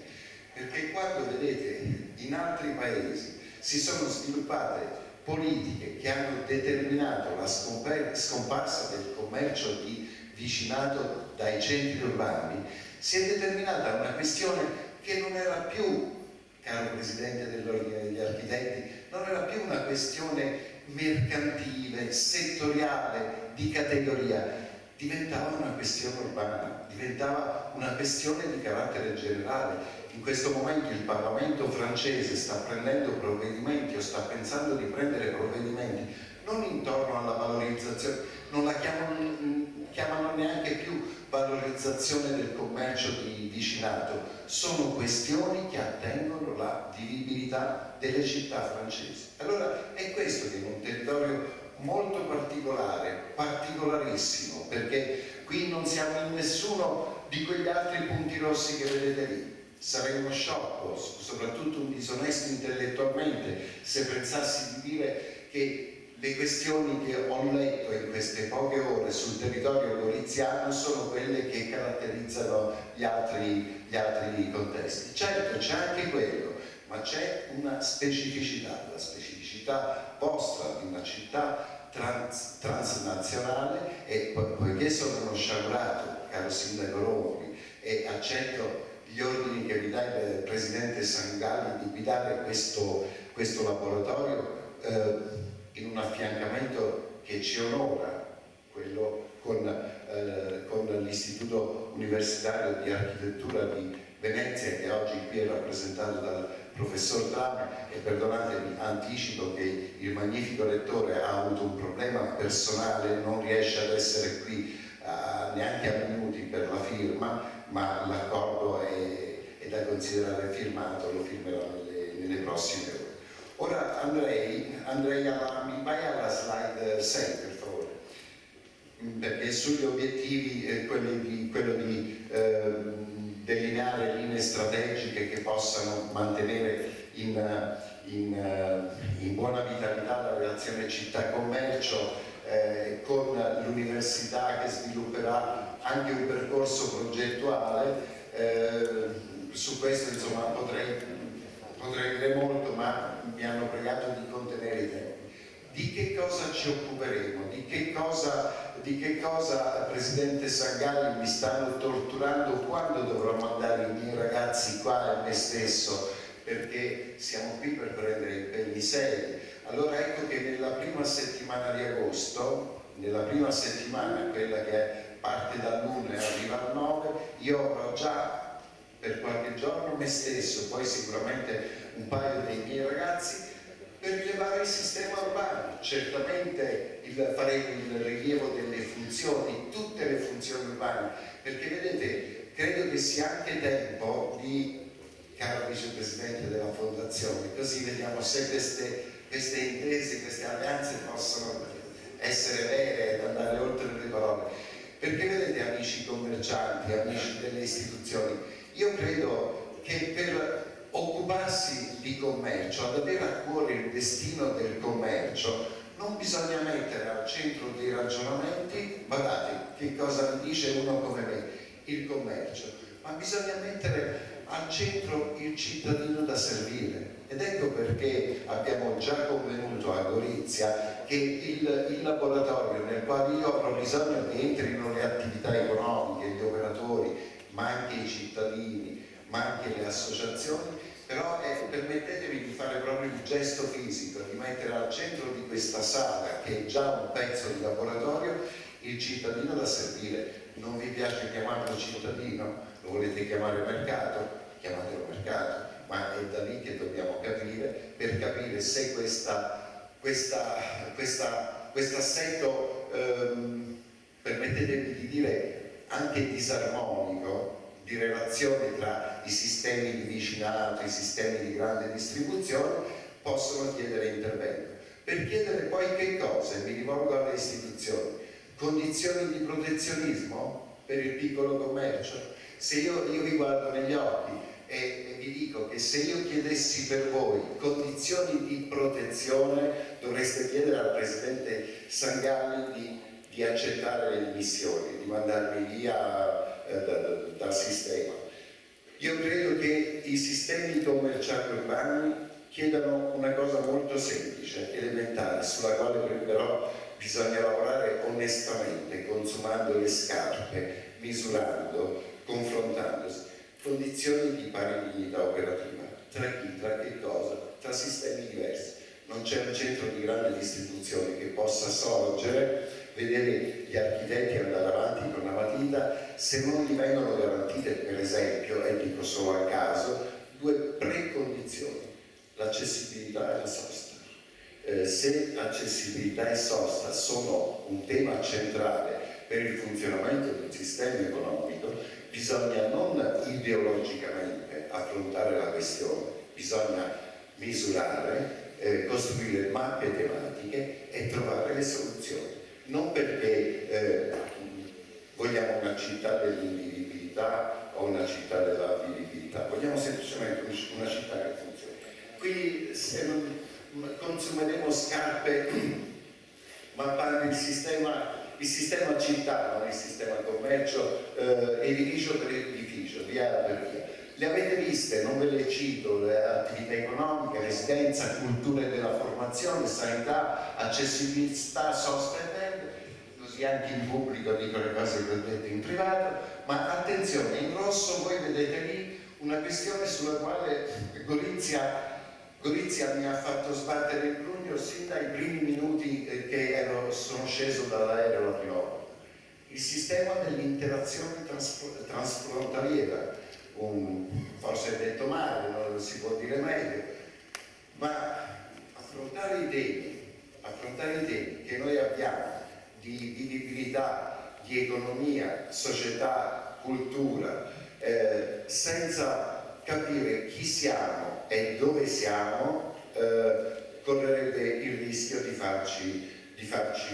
Perché quando vedete in altri paesi si sono sviluppate politiche che hanno determinato la scomparsa del commercio di vicinato dai centri urbani, si è determinata una questione che non era più, caro Presidente dell'Ordine degli Architetti, non era più una questione mercantile, settoriale, di categoria, diventava una questione urbana, diventava una questione di carattere generale. In questo momento il Parlamento francese sta prendendo provvedimenti, o sta pensando di prendere provvedimenti, non intorno alla valorizzazione, non la chiamano neanche più valorizzazione del commercio di vicinato, sono questioni che attengono la vivibilità delle città francesi. Allora è questo che in un territorio molto particolare, particolarissimo, perché qui non siamo in nessuno di quegli altri punti rossi che vedete lì. Sarei uno sciocco, soprattutto un disonesto intellettualmente, se pensassi di dire che le questioni che ho letto in queste poche ore sul territorio goriziano sono quelle che caratterizzano gli altri contesti. Certo, c'è anche quello, ma c'è una specificità, la specificità vostra di una città transnazionale, e poiché sono uno sciagurato, caro Sindaco Ronchi, e accetto gli ordini che mi dà il Presidente Sangalli di guidare questo laboratorio in un affiancamento che ci onora, quello con l'Istituto Universitario di Architettura di Venezia, che oggi qui è rappresentato dal professor Trame, e perdonatemi, anticipo che il magnifico lettore ha avuto un problema personale, non riesce ad essere qui neanche a minuti per la firma, ma l'accordo è da considerare firmato, lo firmerò nelle prossime ore. Ora andrei mi vai alla slide 6 per favore, perché sugli obiettivi quello di delineare linee strategiche che possano mantenere in buona vitalità la relazione città-commercio, con l'università che svilupperà anche un percorso progettuale. Su questo insomma potrei dire molto, ma mi hanno pregato di contenere i tempi. Di che cosa ci occuperemo? Di che cosa Presidente Sangalli mi stanno torturando quando dovrò mandare i miei ragazzi qua e me stesso, perché siamo qui per prendere impegni seri. Allora ecco che nella prima settimana di agosto, nella prima settimana, quella che parte dall'1 e arriva al 9, io avrò già per qualche giorno me stesso, poi sicuramente un paio dei miei ragazzi, per rilevare il sistema urbano. Certamente faremo il rilievo delle funzioni, tutte le funzioni urbane, perché vedete, credo che sia anche tempo di, caro vicepresidente della fondazione, così vediamo se queste intese, queste alleanze possono essere vere ed andare oltre le parole. Perché vedete, amici commercianti, amici delle istituzioni, io credo che per occuparsi di commercio, ad avere a cuore il destino del commercio, non bisogna mettere al centro dei ragionamenti, guardate che cosa mi dice uno come me, il commercio, ma bisogna mettere al centro il cittadino da servire. Ed ecco perché abbiamo già convenuto a Gorizia che il laboratorio nel quale io avrò bisogno che entrino le attività economiche, gli operatori, ma anche i cittadini, ma anche le associazioni, però permettetemi di fare proprio il gesto fisico, di mettere al centro di questa sala, che è già un pezzo di laboratorio, il cittadino da servire. Non vi piace chiamarlo cittadino? Lo volete chiamare mercato? Chiamatelo mercato, ma è da lì che dobbiamo capire, per capire se questo assetto, permettetemi di dire, anche disarmonico, di relazione tra i sistemi di vicinato, i sistemi di grande distribuzione, possono chiedere intervento. Per chiedere poi che cosa? E mi rivolgo alle istituzioni. Condizioni di protezionismo per il piccolo commercio? Se io vi guardo negli occhi e vi dico che se io chiedessi per voi condizioni di protezione, dovreste chiedere al Presidente Sangalli di accettare le dimissioni, di mandarmi via dal sistema. Io credo che i sistemi commerciali urbani chiedano una cosa molto semplice, elementare, sulla quale però bisogna lavorare onestamente, consumando le scarpe, misurando, confrontandosi. Condizioni di pari dignità operativa. Tra chi? Tra che cosa? Tra sistemi diversi. Non c'è un centro di grande distribuzione che possa sorgere, vedere gli architetti andare avanti con la matita, se non gli vengono garantite, per esempio, e dico solo a caso, due precondizioni: l'accessibilità e la sosta. Se accessibilità e sosta sono un tema centrale per il funzionamento del sistema economico, bisogna non ideologicamente affrontare la questione, bisogna misurare, costruire mappe tematiche e trovare le soluzioni. Non perché vogliamo una città dell'invivibilità o una città della vivibilità, vogliamo se non consumeremo scarpe man mano il sistema città, non il sistema commercio, edificio per edificio, via per via. Le avete viste, non ve le cito, le attività economiche, residenza, cultura della formazione, sanità, accessibilità, software, così anche in pubblico dico le cose che ho detto in privato, ma attenzione, in rosso voi vedete lì una questione sulla quale Gorizia mi ha fatto sbattere il pugno sin dai primi minuti che sono sceso dall'aereo la prima volta. Il sistema dell'interazione transfrontaliera, forse è detto male, non si può dire meglio, ma affrontare i temi che noi abbiamo di vivibilità, di economia, società, cultura, senza capire chi siamo e dove siamo, correrebbe il rischio di farci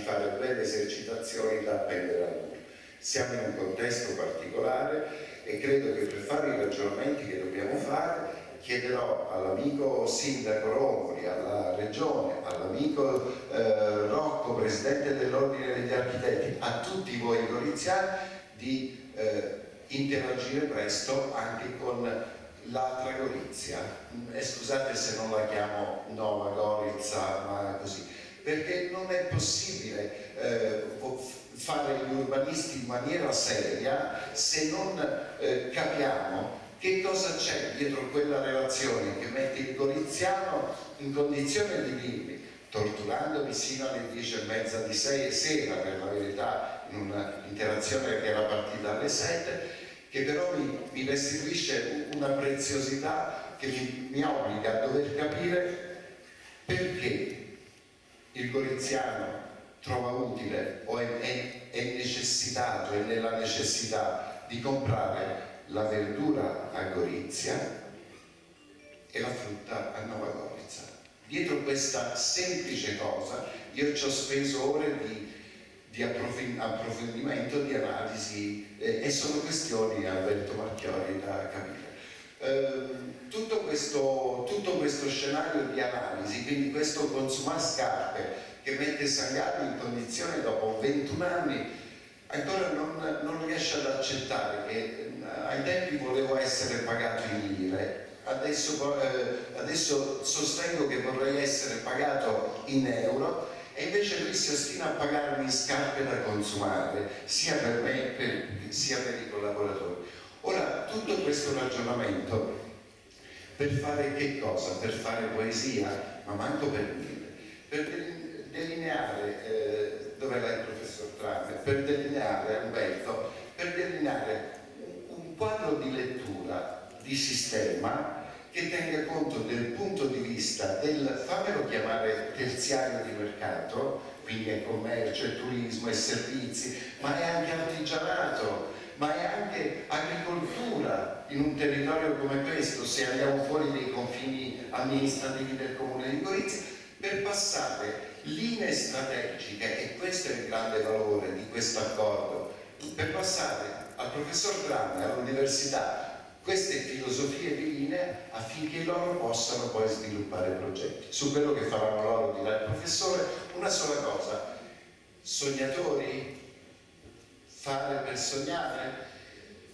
fare belle esercitazioni da appendere al muro. Siamo in un contesto particolare e credo che per fare i ragionamenti che dobbiamo fare chiederò all'amico sindaco Romoli, alla regione, all'amico Rocco, presidente dell'ordine degli architetti, a tutti voi goriziani di interagire presto anche con l'altra Gorizia. Scusate se non la chiamo Nova Gorizia, ma così, perché non è possibile fare gli urbanisti in maniera seria se non capiamo che cosa c'è dietro quella relazione che mette il goriziano in condizione di dirmi, torturandomi sino alle 10:30 di sera, per la verità, in un'interazione che era partita alle 7, che però mi restituisce una preziosità che mi obbliga a dover capire perché il goriziano trova utile o è necessitato, è nella necessità di comprare la verdura a Gorizia e la frutta a Nova Gorizia. Dietro questa semplice cosa io ci ho speso ore di approfondimento, di analisi e sono questioni, Alberto Marchiori, da capire. Tutto questo scenario di analisi, quindi questo consumare scarpe che mette Sangari in condizione dopo 21 anni ancora non riesce ad accettare che ai tempi volevo essere pagato in lire, adesso sostengo che vorrei essere pagato in euro e invece lui si ostina a pagarmi scarpe da consumare sia per me sia per i collaboratori. Ora, tutto questo ragionamento per fare che cosa? Per fare poesia, ma manco per dire, per delineare, dov'è il professor Trame? Per delineare, Umberto, per delineare un quadro di lettura di sistema che tenga conto del punto di vista del, fammelo chiamare terziario di mercato, quindi è commercio, è turismo, è servizi, ma è anche artigianato, ma è anche agricoltura in un territorio come questo, se andiamo fuori dei confini amministrativi del comune di Gorizia, per passare linee strategiche, e questo è il grande valore di questo accordo, per passare al professor Trame, all'università, queste filosofie di linea affinché loro possano poi sviluppare progetti. Su quello che faranno loro dirà il professore una sola cosa: sognatori? Fare per sognare?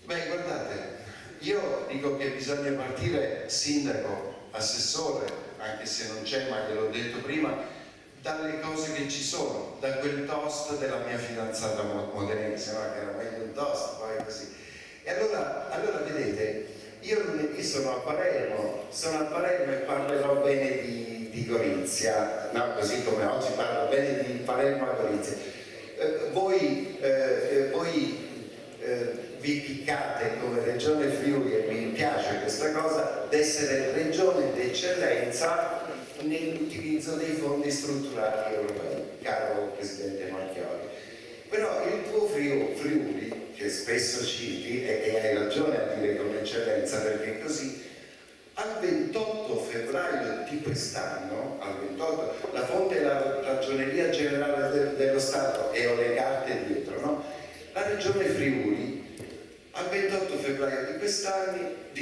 Beh, guardate, io dico che bisogna partire, sindaco, assessore, anche se non c'è, ma gliel'ho detto prima, dalle cose che ci sono, da quel toast della mia fidanzata modenese, no? Che era meglio un toast, poi così. E allora vedete, io lunedì sono a Palermo e parlerò bene di Gorizia, no? Così come oggi parlo bene di Palermo a Gorizia. Voi vi piccate come Regione Friuli, e mi piace questa cosa, d'essere regione d'eccellenza nell'utilizzo dei fondi strutturali europei, caro Presidente Marchiori. Però il tuo Friuli, che spesso citi, e hai ragione a dire con eccellenza perché è così, al 28 febbraio di quest'anno, la fonte è la Ragioneria Generale dello Stato e ho le carte dietro, no? La Regione Friuli al 28 febbraio di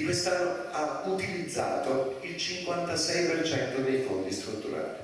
quest'anno ha utilizzato il 56% dei fondi strutturali.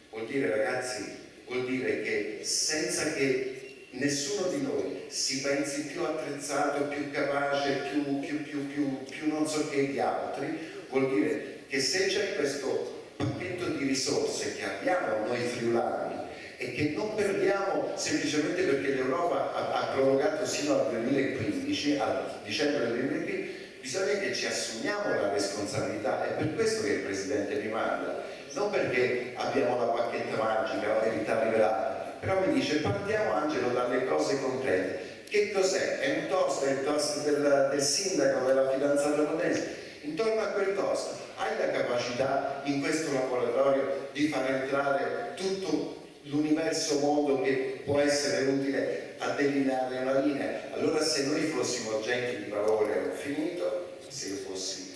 Vuol dire, ragazzi, vuol dire che senza che nessuno di noi si pensi più attrezzato, più capace, più non so che di altri, vuol dire che se c'è questo pacchetto di risorse che abbiamo noi friulani e che non perdiamo semplicemente perché l'Europa ha prorogato sino al 2015, a dicembre del 2015, bisogna che ci assumiamo la responsabilità. È per questo che il Presidente mi manda, non perché abbiamo la bacchetta magica, la verità rivelata, però mi dice partiamo Angelo dalle cose concrete. Che cos'è? È un toast, è il toast del sindaco, della fidanzata monese. Intorno a quel toast hai la capacità in questo laboratorio di far entrare tutto l'universo mondo che può essere utile a delineare una linea. Allora se noi fossimo gente di valore ho finito, se io fossi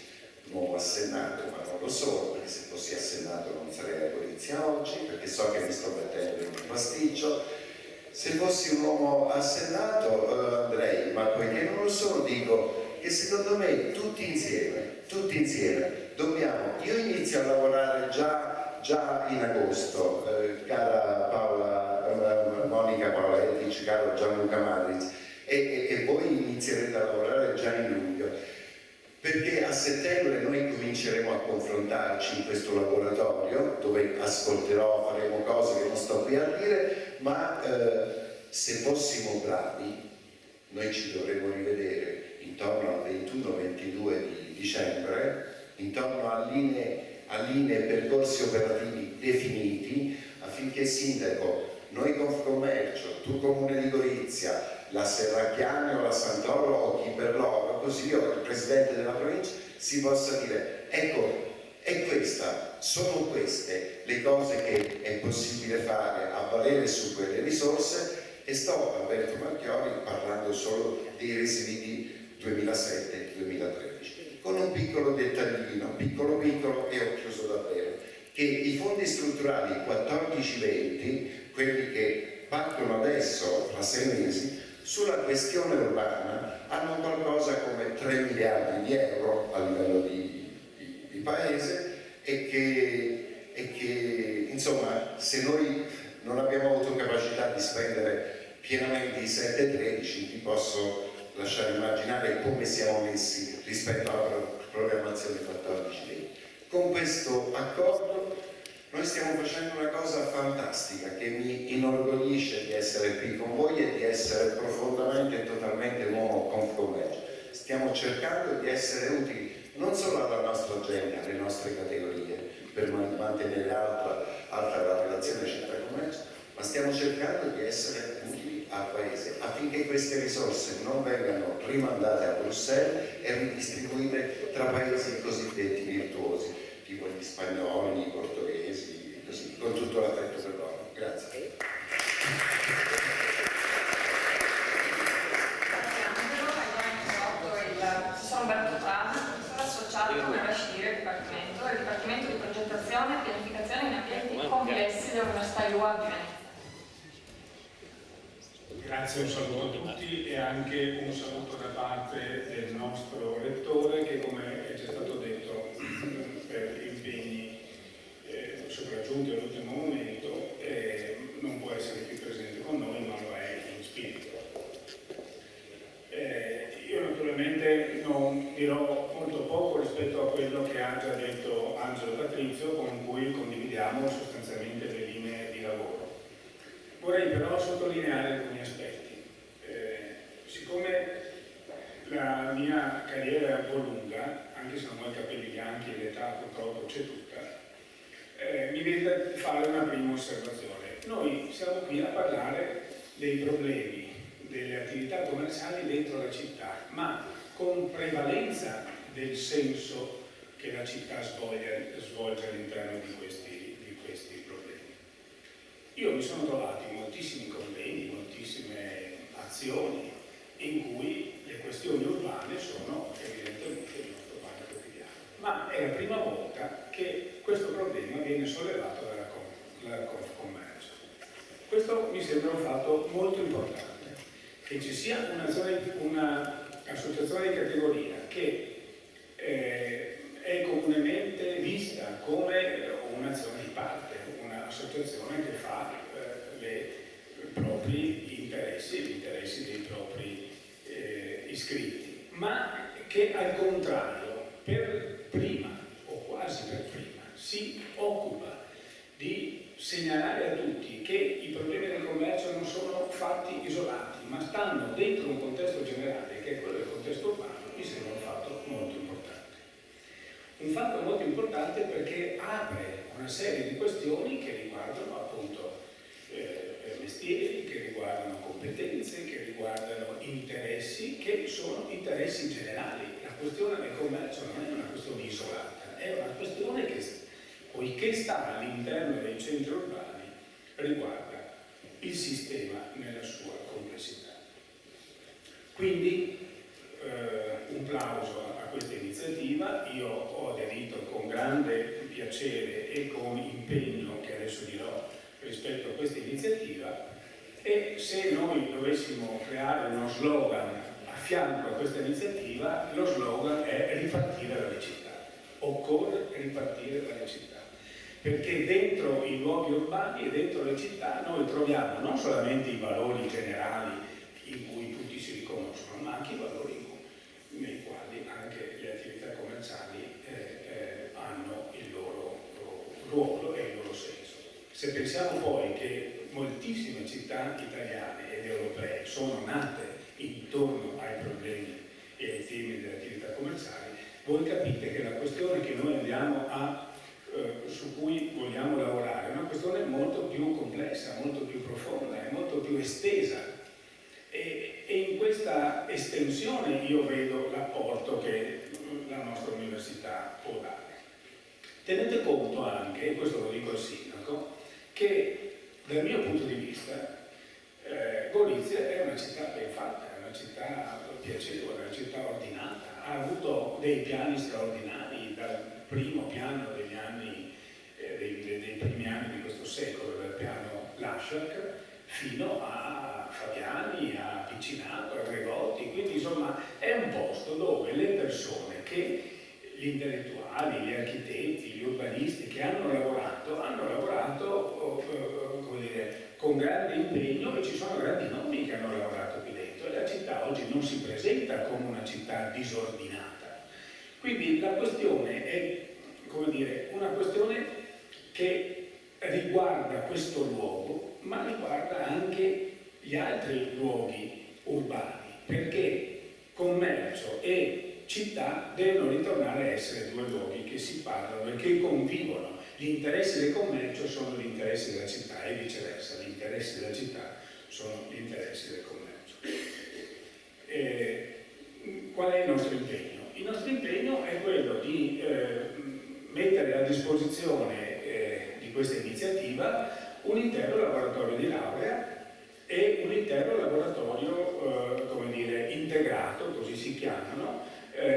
un uomo assennato, ma non lo sono, perché se fossi assennato non sarei a Gorizia oggi, perché so che mi sto mettendo in un pasticcio. Se fossi un uomo assennato andrei, ma poiché non lo sono dico che secondo me tutti insieme dobbiamo, io inizio a lavorare già in agosto, cara Monica Paoletti, caro Gianluca Madriz, e voi inizierete a lavorare già in luglio, perché a settembre noi cominceremo a confrontarci in questo laboratorio dove ascolterò, faremo cose che non sto qui a dire, ma se fossimo bravi noi ci dovremmo rivedere intorno al 21-22 di dicembre, intorno a linee e percorsi operativi definiti, affinché sindaco, noi Confcommercio, tu Comune di Gorizia, la Serracchiane o la Santoro o chi per loro, così io, il Presidente della provincia, si possa dire ecco, sono queste le cose che è possibile fare a valere su quelle risorse, e sto, Alberto Marchiori, parlando solo dei residui 2007-2013. Con un piccolo dettaglino, piccolo e ho chiuso davvero, che i fondi strutturali 14-20, quelli che partono adesso, fra 6 mesi, sulla questione urbana hanno qualcosa come 3 miliardi di euro a livello di paese, e che insomma se noi non abbiamo avuto capacità di spendere pienamente i 7-13, vi posso lasciare immaginare come siamo messi rispetto alla programmazione 14-20. Con questo accordo noi stiamo facendo una cosa fantastica che mi inorgoglisce di essere qui con voi e di essere profondamente e totalmente nuovo Confcommercio. Stiamo cercando di essere utili non solo alla nostra gente, alle nostre categorie, per mantenere alta la relazione città-commercio, ma stiamo cercando di essere utili al Paese affinché queste risorse non vengano rimandate a Bruxelles e ridistribuite tra paesi cosiddetti virtuosi, tipo gli spagnoli, i portoghesi, così, con tutto l'affetto per loro. Grazie. Sono Umberto Trani, sono associato come Bashir il Dipartimento di Progettazione e Pianificazione in Ambienti Complessi dell'Università IUA di Venezia. Grazie, un saluto a tutti e anche un saluto da parte del nostro rettore che, come è già stato detto, per impegni sopraggiunti all'ultimo momento non può essere più presente con noi, ma lo è in spirito. Io naturalmente non dirò molto poco rispetto a quello che ha già detto Angelo Patrizio, con cui condividiamo sostanzialmente le linee di lavoro. Vorrei però sottolineare alcuni aspetti. Siccome la mia carriera è un po' lunga, anche se non ho i capelli bianchi e l'età purtroppo c'è tutta, mi viene da fare una prima osservazione. Noi siamo qui a parlare dei problemi delle attività commerciali dentro la città, ma con prevalenza del senso che la città svolge all'interno di questi problemi. Io mi sono trovato in moltissimi convegni, moltissime azioni in cui le questioni urbane sono evidentemente il nostro pane quotidiano. Ma è la prima volta che questo problema viene sollevato dalla Confcommercio. Questo mi sembra un fatto molto importante, che ci sia una associazione di categoria che è comunemente vista come un'azione di parte, un'associazione che fa i propri interessi, gli interessi dei propri iscritti, ma che al contrario, per prima o quasi per prima, si occupa di segnalare a tutti che i problemi del commercio non sono fatti isolati, ma stanno dentro un contesto generale, che è quello del contesto urbano, mi sembra un fatto molto importante. Un fatto molto importante perché apre una serie di questioni che riguardano appunto mestieri, che riguardano competenze, che riguardano interessi, che sono interessi generali. La questione del commercio non è una questione isolata, è una questione che, poiché sta all'interno dei centri urbani, riguarda il sistema nella sua complessità. Quindi un plauso a questa iniziativa, io ho aderito con grande piacere e con impegno, che adesso dirò, rispetto a questa iniziativa, e se noi dovessimo creare uno slogan a fianco a questa iniziativa, lo slogan è ripartire dalle città. Occorre ripartire dalle città, perché dentro i luoghi urbani e dentro le città noi troviamo non solamente i valori generali in cui tutti si riconoscono, ma anche i valori nei quali anche le attività commerciali hanno il loro ruolo e il loro senso. Se pensiamo poi che moltissime città italiane ed europee sono nate intorno ai problemi e ai temi delle attività commerciali, voi capite che la questione che noi andiamo su cui vogliamo lavorare è una questione molto più complessa, molto più profonda e molto più estesa. E in questa estensione io vedo l'apporto che la nostra università può dare. Tenete conto anche, e questo lo dico al sindaco, che dal mio punto di vista Gorizia è una città ben fatta, è una città piacevole, è una città ordinata, ha avuto dei piani straordinari dal primo piano degli anni, dei primi anni di questo secolo, dal piano Lasciak, fino a Fabiani, a Piccinato, a Gregotti, quindi insomma è un posto dove le persone gli intellettuali, gli architetti, gli urbanisti che hanno lavorato come dire, con grande impegno, e ci sono grandi nomi che hanno lavorato qui dentro, e la città oggi non si presenta come una città disordinata. Quindi la questione è, come dire, una questione che riguarda questo luogo, ma riguarda anche gli altri luoghi urbani, perché commercio e città devono ritornare a essere due luoghi che si parlano e che convivono. Gli interessi del commercio sono gli interessi della città e viceversa, gli interessi della città sono gli interessi del commercio. Qual è il nostro impegno? Il nostro impegno è quello di mettere a disposizione di questa iniziativa un intero laboratorio di laurea e un intero laboratorio, come dire, integrato, così si chiamano,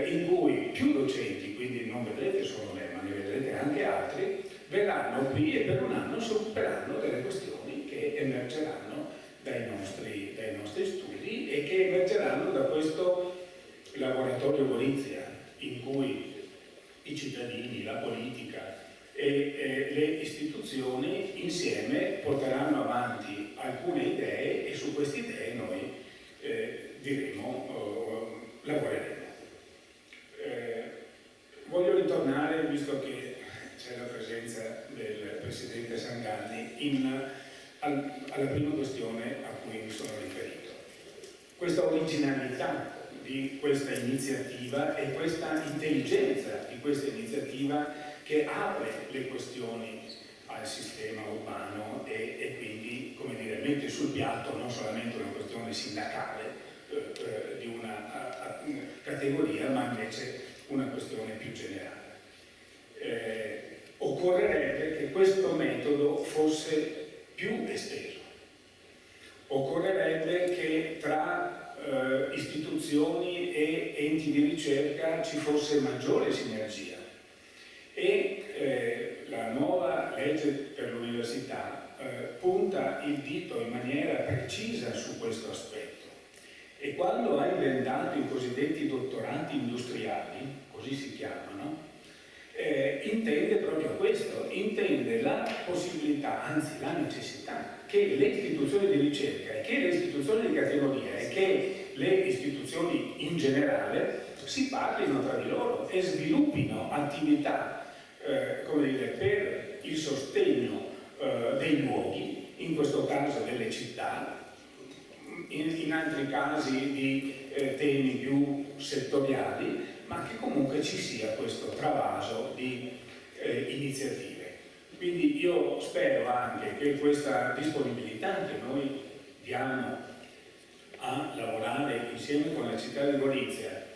in cui più docenti, quindi non vedrete solo me, ma ne vedrete anche altri, verranno qui e per un anno si occuperanno delle questioni che emergeranno dai nostri studi e che emergeranno da questo laboratorio Gorizia, in cui i cittadini, la politica e le istituzioni insieme porteranno avanti alcune idee e su queste idee noi lavoreremo. Voglio ritornare, visto che c'è la presenza del Presidente Sangalli, alla prima questione a cui mi sono riferito. Questa originalità di questa iniziativa e questa intelligenza di questa iniziativa che apre le questioni al sistema urbano e quindi, come dire, mette sul piatto non solamente una questione sindacale di una categoria, ma invece una questione più generale. Occorrerebbe che questo metodo fosse più esteso. Occorrerebbe che tra istituzioni e enti di ricerca ci fosse maggiore sinergia e la nuova legge per l'università punta il dito in maniera precisa su questo aspetto E quando ha inventato i cosiddetti dottorati industriali, così si chiamano, intende proprio questo, intende la possibilità, anzi la necessità, che le istituzioni di ricerca e che le istituzioni di categoria e che le istituzioni in generale si parlino tra di loro e sviluppino attività come dire, per il sostegno dei luoghi, in questo caso delle città, in altri casi di temi più settoriali, ma che comunque ci sia questo travaso di iniziative. Quindi io spero anche che questa disponibilità che noi diamo a lavorare insieme con la città di Gorizia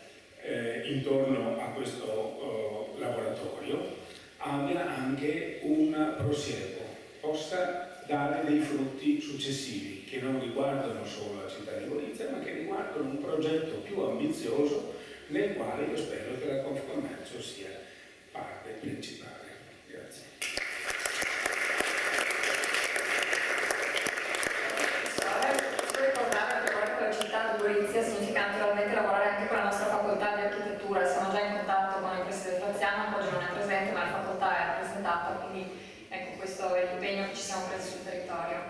intorno a questo laboratorio abbia anche un prosieguo, possa dare dei frutti successivi che non riguardano solo la città di Gorizia, ma che riguardano un progetto più ambizioso nel quale io spero che la Confcommercio sia parte principale. Grazie. Gorizia significa naturalmente lavorare anche con la nostra facoltà di architettura, siamo già in contatto con il presidente Graziano, oggi non è presente ma la facoltà è rappresentata, quindi ecco, questo è l'impegno che ci siamo presi sul territorio.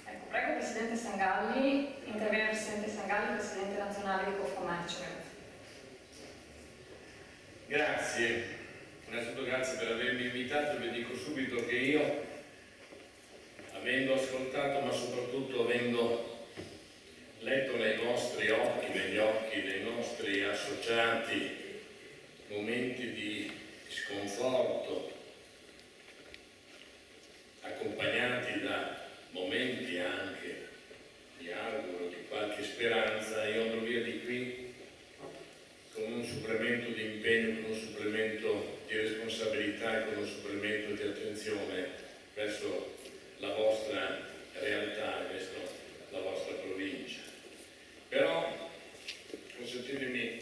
Ecco, prego il presidente Sangalli, interviene il presidente Sangalli, presidente nazionale di Confcommercio. Grazie, innanzitutto grazie per avermi invitato. Vi dico subito che io, avendo ascoltato ma soprattutto avendo letto nei vostri occhi, negli occhi dei nostri associati, momenti di sconforto, accompagnati da momenti anche, mi auguro, di qualche speranza, io andrò via di qui con un supplemento di impegno, con un supplemento di responsabilità e con un supplemento di attenzione verso la vostra realtà, verso la vostra provincia. Però consentitemi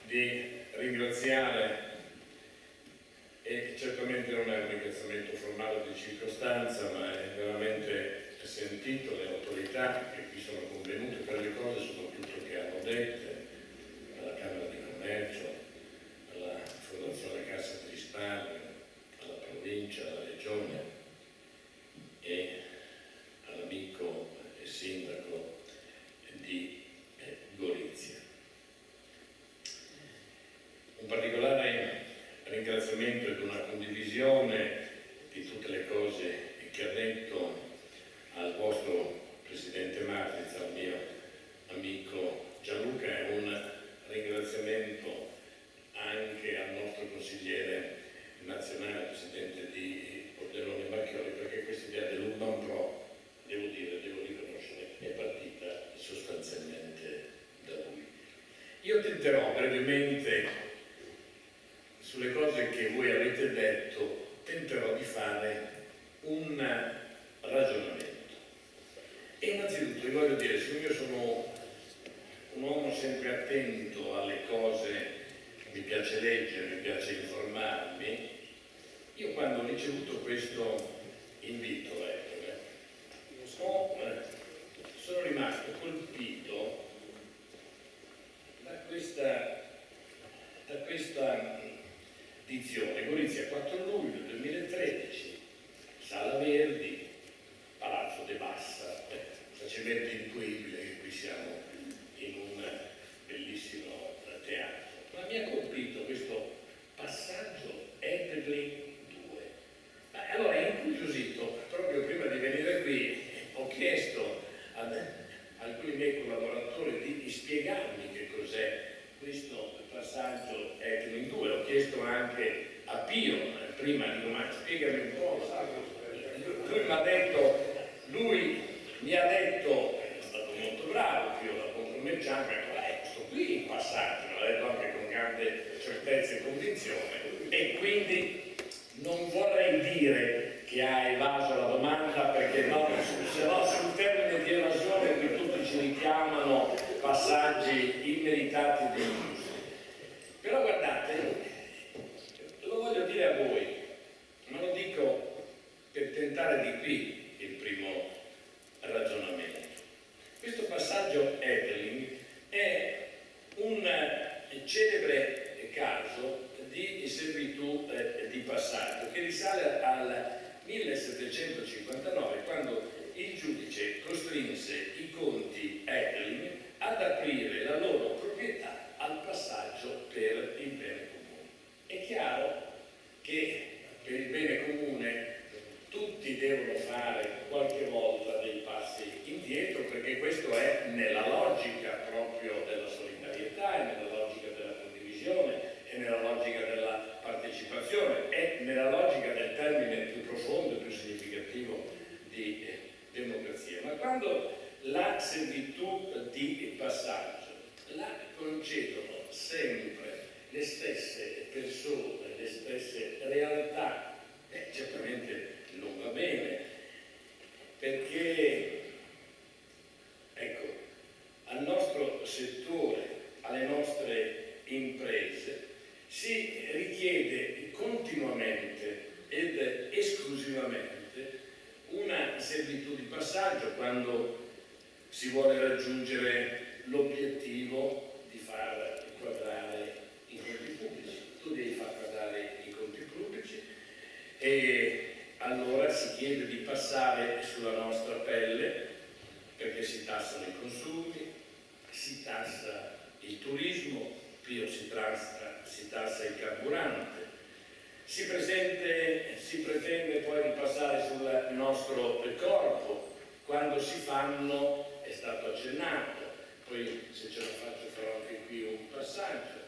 di ringraziare, e certamente non è un ringraziamento formale di circostanza, ma è veramente sentito, le autorità che qui sono convenute per le cose soprattutto che hanno dette, alla Camera di Commercio, alla Fondazione Cassa di Risparmio, alla provincia, alla regione e all'amico e sindaco di Gorizia. Un particolare ringraziamento ed una condivisione di tutte le cose che ha detto al vostro presidente Martins, al mio amico Gianluca, e un ringraziamento anche al nostro consigliere nazionale, presidente di Pordenone Marchiori, perché questa idea dell'Urban Pro, devo riconoscere, è partita sostanzialmente da lui. Io tenterò brevemente, sulle cose che voi avete detto, tenterò di fare un ragionamento. E innanzitutto vi voglio dire, siccome io sono un uomo sempre attento alle cose, mi piace leggere, mi piace informarmi, io quando ho ricevuto questo invito, sono rimasto colpito da questa dizione. Gorizia, 4 luglio 2013, Sala Verdi, Palazzo De Bassa, facilmente intuibile che qui siamo in un bellissimo teatro. Ma mi ha colpito questo passaggio Epperli 2. Ma allora, incuriosito, proprio prima di venire qui, ho chiesto ad alcuni miei collaboratori di spiegarmi che cos'è questo passaggio Epperli 2. Ho chiesto anche a Pio, prima dico, ma spiegami un po', lui mi ha detto, è stato molto bravo, Pio, da Confcommerciante, questo qui è il passaggio, l'ha detto anche con grande certezza e convinzione, e quindi non vorrei dire che ha evaso la domanda, perché no, se no sul termine di evasione qui tutti ci richiamano passaggi immeritati di ingiusti. Però guardate, lo voglio dire a voi, ma lo dico per tentare di qui il primo ragionamento. Questo passaggio passaggio Edeling è un celebre caso di servitù di passaggio che risale al 1759, quando il giudice costrinse i conti Edeling ad aprire la loro proprietà al passaggio per il bene comune. È chiaro che per il bene comune tutti devono fare qualche volta dei passi indietro, perché questo è nella logica proprio della solidarietà, è nella logica della condivisione, è nella logica della partecipazione, è nella logica del termine più profondo e più significativo di democrazia. Ma quando la servitù di passaggio la concedono sempre le stesse persone, le stesse realtà, certamente non va bene, perché ecco, al nostro settore, alle nostre imprese si richiede continuamente ed esclusivamente una servitù di passaggio quando si vuole raggiungere l'obiettivo di far quadrare i conti pubblici. Tu devi far quadrare i conti pubblici e allora si chiede di passare sulla nostra pelle, perché si tassano i consumi, si tassa il turismo, più si tassa il carburante, si pretende poi di passare sul nostro corpo quando si fanno, è stato accennato, poi se ce la faccio farò anche qui un passaggio,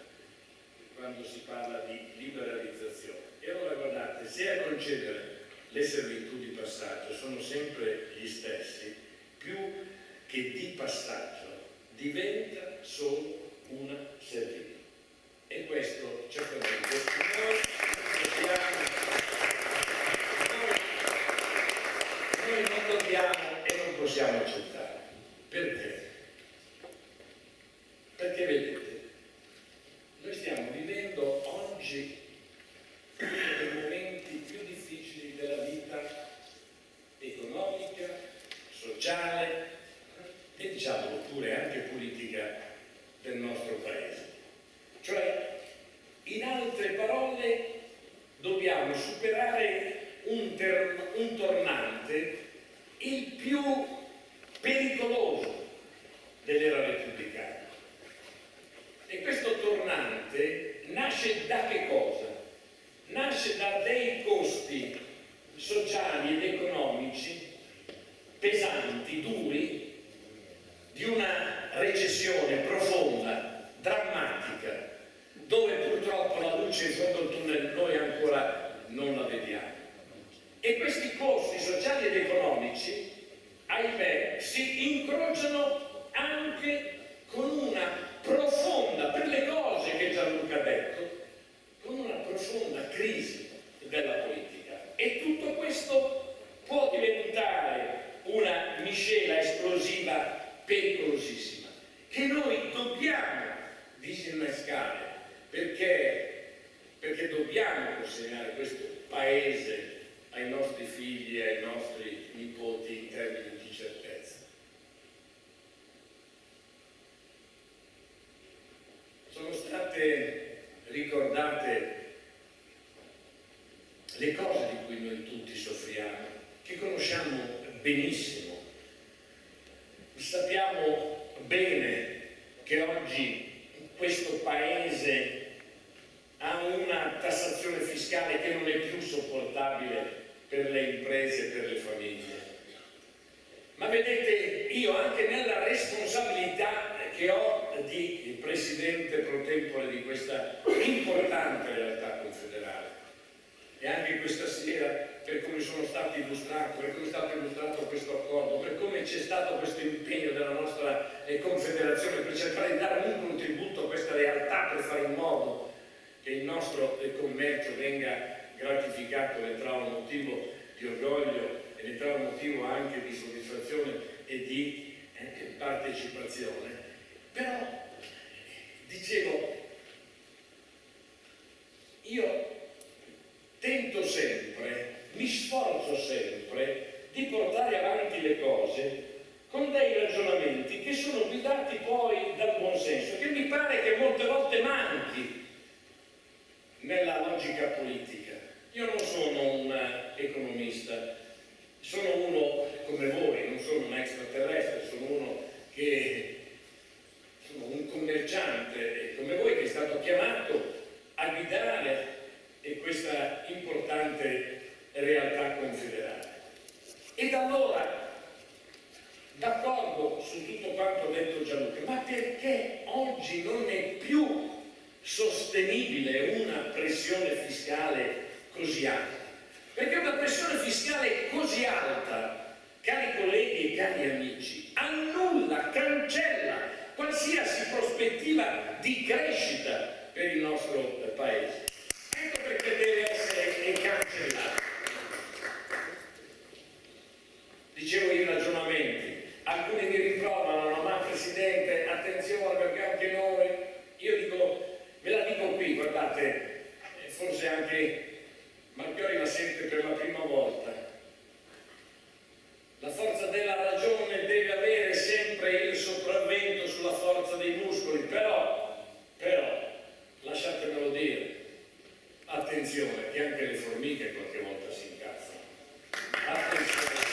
quando si parla di liberalizzazione. E allora guardate, se a concedere le servitù di passaggio sono sempre gli stessi, più che di passaggio diventa solo una servitù. E questo certamente noi non dobbiamo e non possiamo accettare. Perché? Perché vedete, noi stiamo vivendo oggi uno dei momenti più difficili della vita economica, sociale e diciamo pure anche politica del nostro paese. Cioè, in altre parole, dobbiamo superare un tornante il più pericoloso dell'era repubblicana. E questo tornante nasce da che cosa? Nasce da dei costi sociali ed economici pesanti, duri, di una recessione profonda, drammatica, dove purtroppo la luce in fondo al tunnel noi ancora non la vediamo. E questi costi sociali ed economici, ahimè, si incrociano anche con una profonda, per le cose che Gianluca ha detto, con una profonda crisi della politica. E tutto questo può diventare una miscela esplosiva pericolosissima, che noi dobbiamo disinnescare, perché dobbiamo consegnare questo paese ai nostri figli e ai nostri nipoti in termini di certezza. Sono state ricordate le cose di cui noi tutti soffriamo, che conosciamo benissimo. Sappiamo bene che oggi questo Paese ha una tassazione fiscale che non è più sopportabile per le imprese e per le famiglie. Ma vedete, io anche nella responsabilità che ho di presidente pro tempore di questa importante realtà confederale, e anche questa sera, per come sono stati illustrati, per come è stato illustrato questo accordo, per come c'è stato questo impegno della nostra confederazione per cercare di dare un contributo a questa realtà, per fare in modo che il nostro commercio venga gratificato, ne trova un motivo di orgoglio e ne trova un motivo anche di soddisfazione e di partecipazione. Però, dicevo, io tento sempre, mi sforzo sempre di portare avanti le cose con dei ragionamenti che sono guidati su tutto quanto ha detto Gianluca, ma perché oggi non è più sostenibile una pressione fiscale così alta? Perché una pressione fiscale così alta, cari colleghi e cari amici, annulla, cancella qualsiasi prospettiva di crescita per il nostro paese. Ecco perché deve essere cancellata. Dicevo i ragionamenti, alcuni mi riprovano, ma Presidente, attenzione perché anche noi, io dico, ve la dico qui, guardate, forse anche Marchiori la sente per la prima volta. La forza della ragione deve avere sempre il sopravvento sulla forza dei muscoli, però, lasciatemelo dire, attenzione, che anche le formiche qualche volta si incazzano. Attenzione.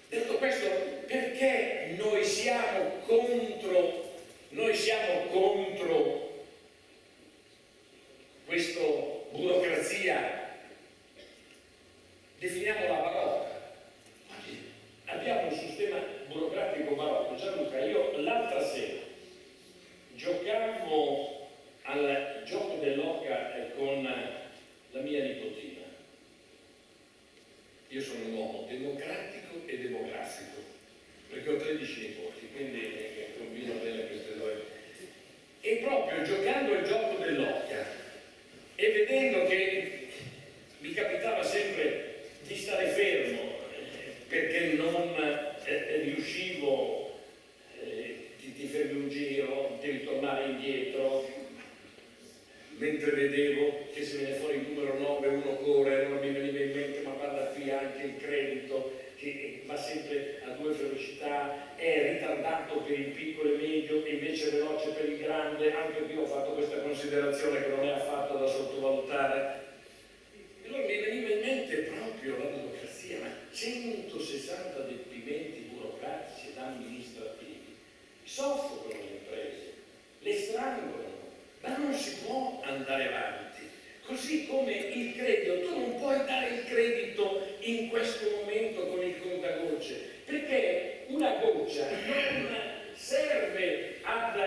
Detto questo, perché noi siamo contro questa burocrazia, definiamola barocca. Abbiamo un sistema burocratico barocco. Gianluca, io l'altra sera giocavo al gioco dell'oca con la mia nipotina. Io sono un uomo democratico e demografico, perché ho 13 nipoti, quindi combino bene queste due. E proprio giocando il gioco dell'oca e vedendo che mi capitava sempre di stare fermo perché non riuscivo, ti fermi un giro, devi tornare indietro, mentre vedevo che se viene fuori il numero 9 uno corre, non mi veniva in mente, ma guarda qui anche il credito che va sempre a 2 velocità, è ritardato per il piccolo e medio e invece veloce per il grande. Anche qui ho fatto questa considerazione che non è affatto da sottovalutare. E allora mi veniva in mente proprio la burocrazia, ma 160 adempimenti burocratici ed amministrativi soffocano le imprese, le strangolano, ma non si può andare avanti. Così come il credito, tu non puoi dare il credito in questo momento con il contagocce, perché una goccia non serve ad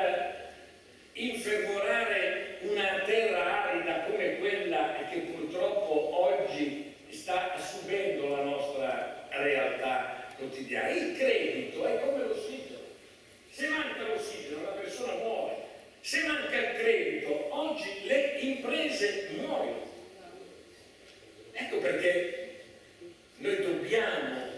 infervorare una terra arida come quella che purtroppo oggi sta subendo la nostra realtà quotidiana. Il credito è come l'ossigeno. Se manca l'ossigeno la persona muore. Se manca il credito, oggi le imprese muoiono. Ecco perché noi dobbiamo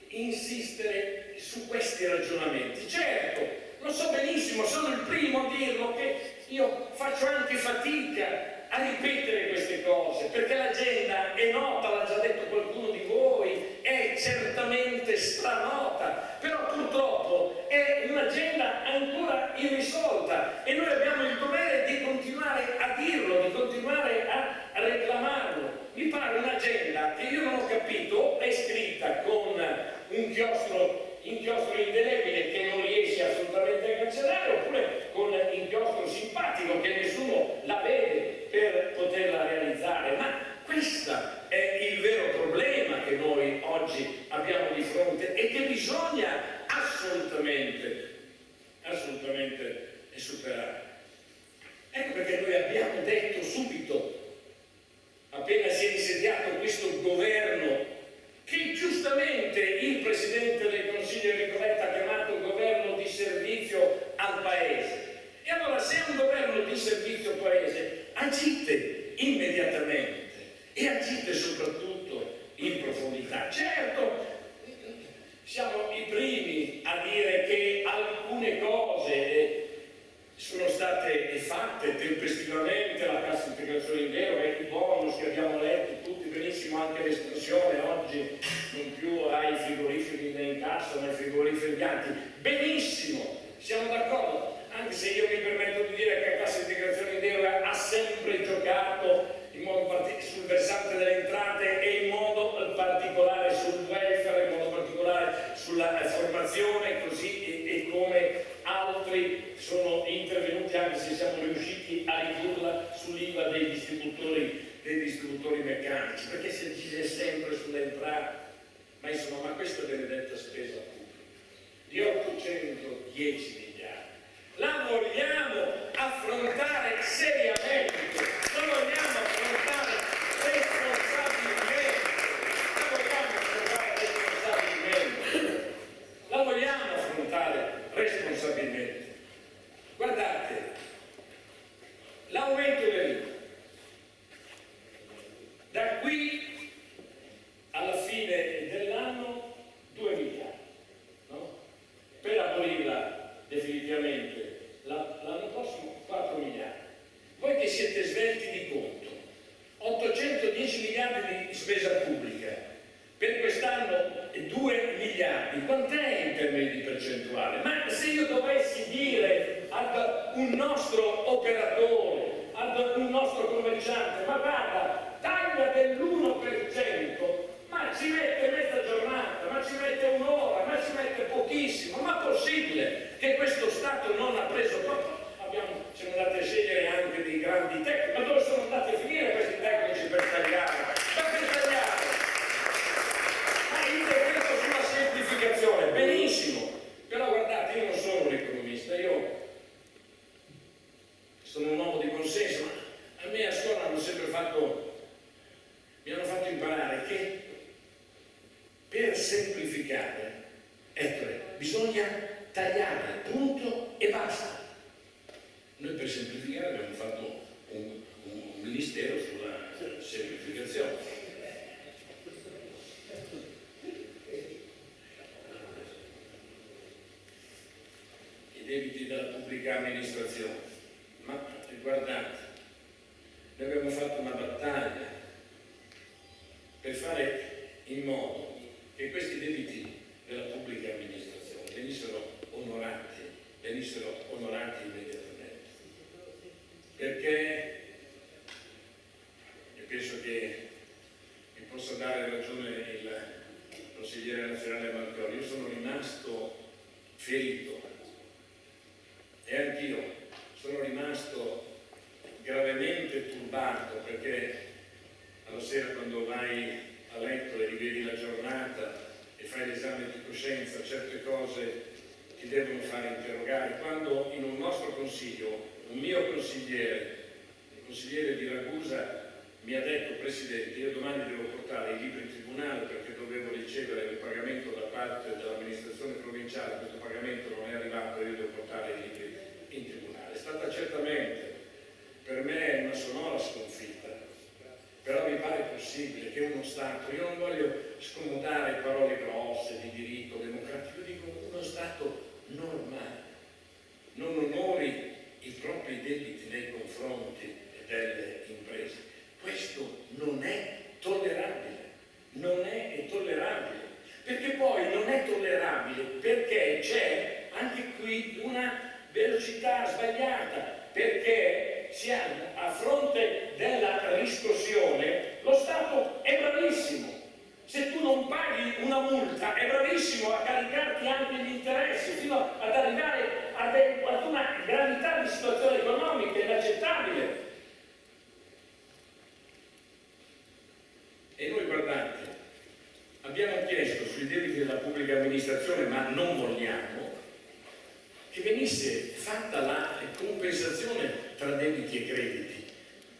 insistere su questi ragionamenti. Certo, lo so benissimo, sono il primo a dirlo, che io faccio anche fatica a ripetere queste cose, perché l'agenda è nota, l'ha già detto qualcuno di voi, è certamente stranota, però purtroppo è un'agenda ancora irrisolta e noi abbiamo il dovere di continuare a dirlo, di continuare a reclamarlo. Mi pare un'agenda che io non ho capito, è scritta con un inchiostro indelebile che non riesce assolutamente a cancellare, oppure con inchiostro simpatico che nessuno la vede per poterla realizzare. Ma questo è il vero problema che noi oggi abbiamo di fronte e che bisogna assolutamente superare. Ecco perché noi abbiamo detto subito, appena si è insediato questo governo, che giustamente il Presidente del Consiglio Enrico Letta ha chiamato governo di servizio al Paese. E allora, se è un governo di servizio al Paese, agite immediatamente e agite soprattutto in profondità. Certo, siamo i primi a dire che alcune cose sono state fatte tempestivamente, la cassa integrazione in deroga, i bonus che abbiamo letto tutti benissimo, anche l'estensione oggi non più ai frigoriferi in cassa ma ai frigoriferi bianchi. Benissimo, siamo d'accordo, anche se io mi permetto di dire che la cassa integrazione in deroga ha sempre giocato in modo sul versante delle entrate e in modo particolare sul welfare, in modo particolare sulla formazione, così e come altri sono intervenuti, anche se siamo riusciti a ridurla sull'IVA dei distributori meccanici, perché se il GSM sulle entrate, ma insomma, ma questa benedetta spesa pubblica di 810 miliardi, la vogliamo affrontare seriamente, la vogliamo affrontare responsabilmente, la vogliamo affrontare responsabilmente. Guardate, l'aumento dell'IVA, da qui alla fine dell'anno 2 miliardi, no? Per abolirla definitivamente l'anno prossimo 4 miliardi. Voi che siete svelti di conto, 810 miliardi di spesa pubblica, per quest'anno 2 miliardi, quant'è in termini di percentuale? Ma se io dovessi dire ad un nostro operatore, ad un nostro commerciante, ma guarda, taglia dell'1%, ma ci mette mezza giornata, ma ci mette un'ora, ma ci mette pochissimo, ma possibile che questo Stato non ha preso proprio? Siamo andati a scegliere anche dei grandi tecnici, ma dove sono andati a finire questi tecnici per tagliare? Ma per tagliare? Ma il decreto sulla semplificazione, benissimo, però guardate, io non sono un economista, io sono un uomo di consenso, ma a me a scuola mi hanno fatto imparare che per semplificare, ecco, bisogna tagliare, punto e basta. Noi per semplificare abbiamo fatto un ministero sulla semplificazione. I debiti della pubblica amministrazione. Ma guardate, noi abbiamo fatto una battaglia per fare in modo che questi debiti della pubblica amministrazione venissero onorati immediatamente. Perché, e penso che mi possa dare ragione il consigliere nazionale Marchiori, io sono rimasto ferito e anch'io sono rimasto gravemente turbato, perché alla sera quando vai a letto e rivedi la giornata e fai l'esame di coscienza, certe cose ti devono fare interrogare. Quando in un nostro consiglio un mio consigliere, il consigliere di Ragusa, mi ha detto: Presidente, io domani devo portare i libri in tribunale perché dovevo ricevere il pagamento da parte dell'amministrazione provinciale, questo pagamento non è arrivato e io devo portare i libri in tribunale. È stata certamente per me una sonora sconfitta, però mi pare possibile che uno Stato, io non voglio scomodare parole grosse di diritto democratico, io dico uno Stato normale non onori i propri debiti nei confronti delle imprese. Questo non è tollerabile, non è tollerabile, perché poi non è tollerabile perché c'è anche qui una velocità sbagliata, perché siamo a fronte della riscossione, lo Stato è bravissimo. Se tu non paghi una multa è bravissimo a caricarti anche gli interessi fino ad arrivare ad una gravità di situazione economica inaccettabile. E noi, guardate, abbiamo chiesto sui debiti della pubblica amministrazione, ma non vogliamo che venisse fatta la compensazione tra debiti e crediti.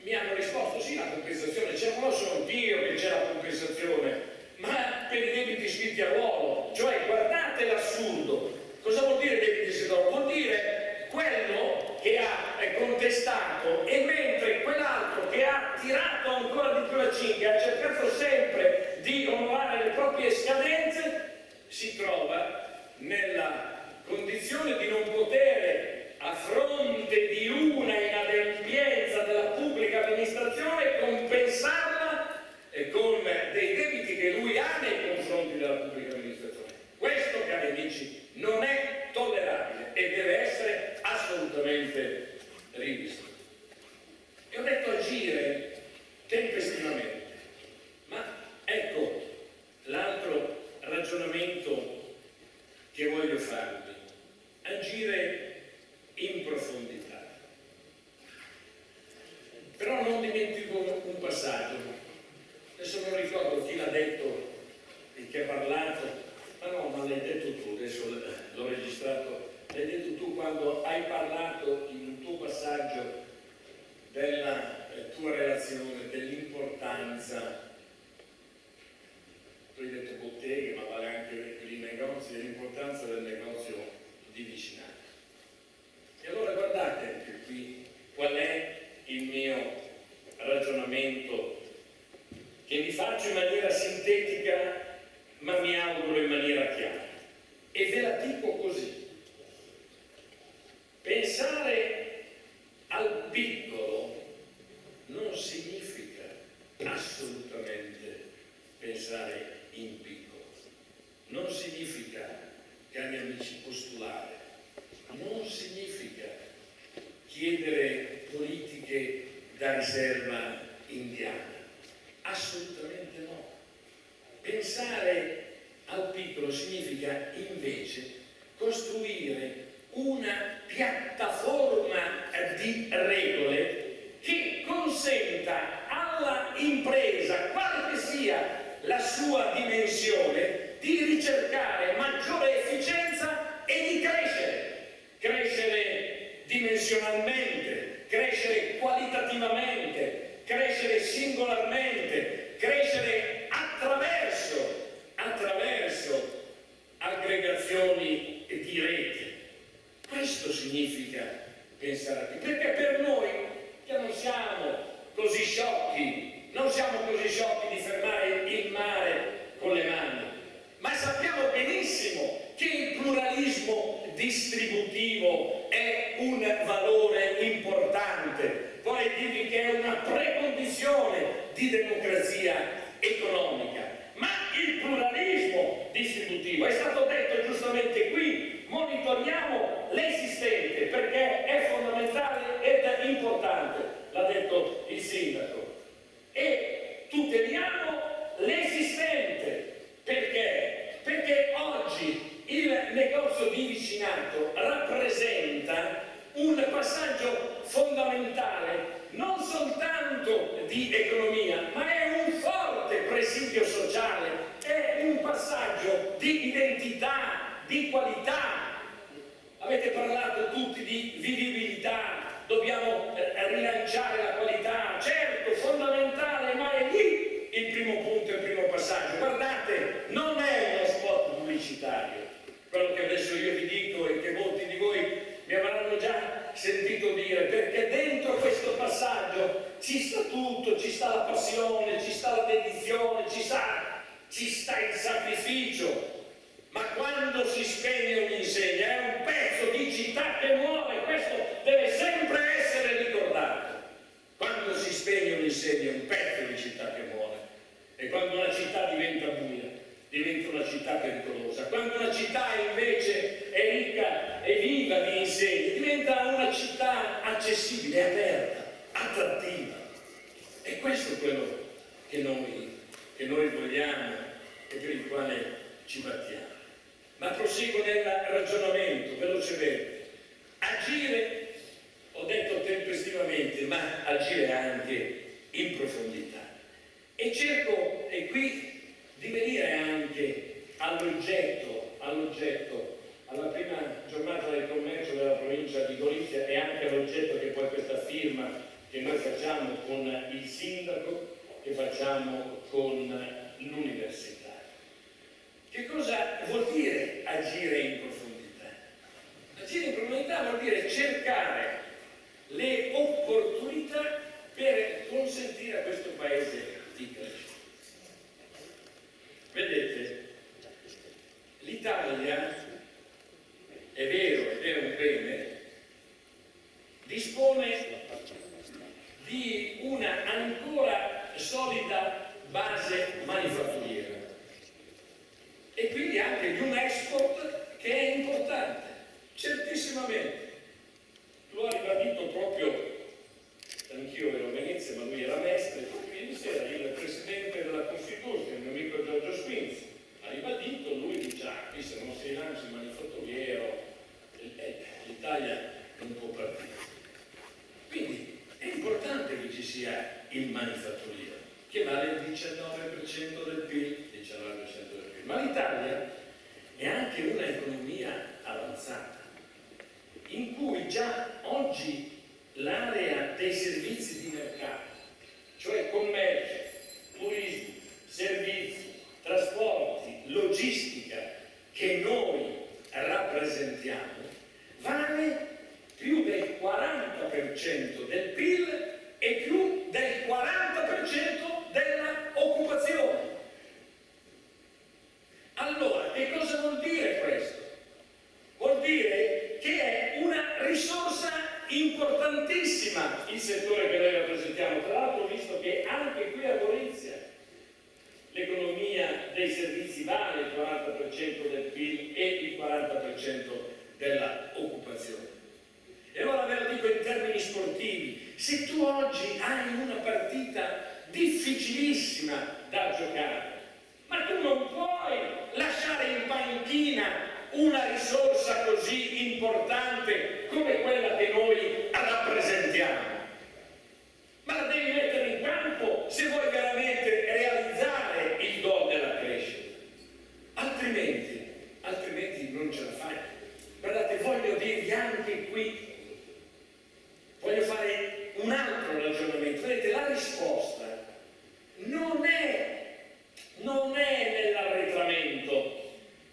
Mi hanno risposto: sì, la compensazione c'è, ma lo so anch'io che c'è la compensazione, ma per i debiti iscritti a ruolo. Cioè, guardate l'assurdo. Cosa vuol dire debiti iscritti a ruolo? Vuol dire quello che ha contestato, e mentre quell'altro che ha tirato ancora di più la cinghia, ha cercato sempre di onorare le proprie scadenze, si trova nella condizione di non poter, a fronte di una inadempienza della pubblica amministrazione, compensarla con dei debiti che lui ha nei confronti della pubblica amministrazione. Questo, cari amici, non è tollerabile e deve essere assolutamente rivisto. E ho detto agire tempestivamente, ma ecco l'altro ragionamento che voglio farvi: agire in profondità. Però non dimentico un passaggio, adesso non ricordo chi prima ha detto e che ha parlato, ma l'hai detto tu, adesso l'ho registrato, l'hai detto tu quando hai parlato in un tuo passaggio della tua relazione, dell'importanza, tu hai detto botteghe, ma vale anche per i negozi, dell'importanza del negozio di vicinato. E allora guardate anche qui qual è il mio ragionamento, che vi faccio in maniera sintetica, ma mi auguro in maniera chiara. E ve la dico così. Pensare al piccolo non significa assolutamente pensare in piccolo. Non significa, cari amici, postulare. Non significa chiedere politiche da riserva indiana. Assolutamente no. Pensare al piccolo significa invece costruire una piattaforma di regole che consenta alla impresa, quale che sia la sua dimensione, di ricercare maggiore efficienza e di crescere dimensionalmente, crescere qualitativamente, crescere singolarmente, crescere attraverso aggregazioni di rete. Questo significa pensare, perché per noi che non siamo così sciocchi, di fermare il mare con le mani, ma sappiamo benissimo che il pluralismo distributivo è un valore importante. Vorrei dirvi che è una precondizione di democrazia economica. Ma il pluralismo distributivo, è stato detto giustamente qui, monitoriamo l'esistente perché è fondamentale ed importante, l'ha detto il sindaco, e tuteliamo l'esistente. Perché? Perché oggi il negozio di vicinato rappresenta un passaggio fondamentale non soltanto di economia, ma è un forte presidio sociale, è un passaggio di identità, di qualità. Avete parlato tutti di vivibilità, dobbiamo rilanciare la qualità, certo, fondamentale, ma è lì il primo punto, il primo passaggio. Guardate, non è uno spot pubblicitario, quello che adesso io vi dico e che molti di voi mi avranno già sentito dire, perché dentro questo passaggio ci sta tutto, ci sta la passione, ci sta la dedizione, ci sta il sacrificio, ma quando si spegne un'insegna è un pezzo di città che muore, questo deve sempre essere ricordato. Quando si spegne un'insegna è un pezzo di città che muore, e quando una città diventa buia diventa una città pericolosa. Quando una città invece è ricca e viva di insegne, diventa una città accessibile, aperta, attrattiva. E questo è quello che noi vogliamo e per il quale ci battiamo. Ma proseguo nel ragionamento, velocemente. Agire, ho detto tempestivamente, ma agire anche in profondità. E cerco, e qui, di venire anche all'oggetto, alla prima giornata del commercio della provincia di Gorizia e anche all'oggetto che poi questa firma che noi facciamo con il sindaco, che facciamo con l'università. Che cosa vuol dire agire in profondità? Agire in profondità vuol dire cercare le opportunità per consentire a questo Paese di crescere. Vedete, l'Italia, è vero ed è un bene, dispone di una ancora solida base manifatturiera e quindi anche di un export che è importante, certissimamente. Lo ha ribadito proprio, anch'io ero a Venezia, ma lui era Mestre, proprio ieri sera il presidente della Confindustria, il mio amico Giorgio Squinzi, ha ribadito, lui dice, qui se non si rilancia il manifatturiero, l'Italia Ma l'Italia è anche un'economia avanzata, in cui già oggi l'area dei servizi di mercato, cioè commercio, turismo, servizi, trasporti, logistica, che noi rappresentiamo, vale più del 40% del PIL e più del 40% della occupazione. Allora, che cosa vuol dire questo? Vuol dire che è una risorsa importantissima il settore che noi rappresentiamo. Tra l'altro, visto che anche qui a Gorizia l'economia dei servizi vale il 40% del PIL e il 40% della occupazione. E allora ve lo dico in termini sportivi: se tu oggi hai una partita difficilissima da giocare, ma tu non puoi lasciare in panchina una risorsa così importante come quella che noi rappresentiamo, ma la devi mettere in campo se vuoi veramente realizzare il gol della crescita, altrimenti non ce la fai. Guardate, voglio dirvi anche qui, voglio fare un altro ragionamento. Vedete, la risposta non è nell'arretramento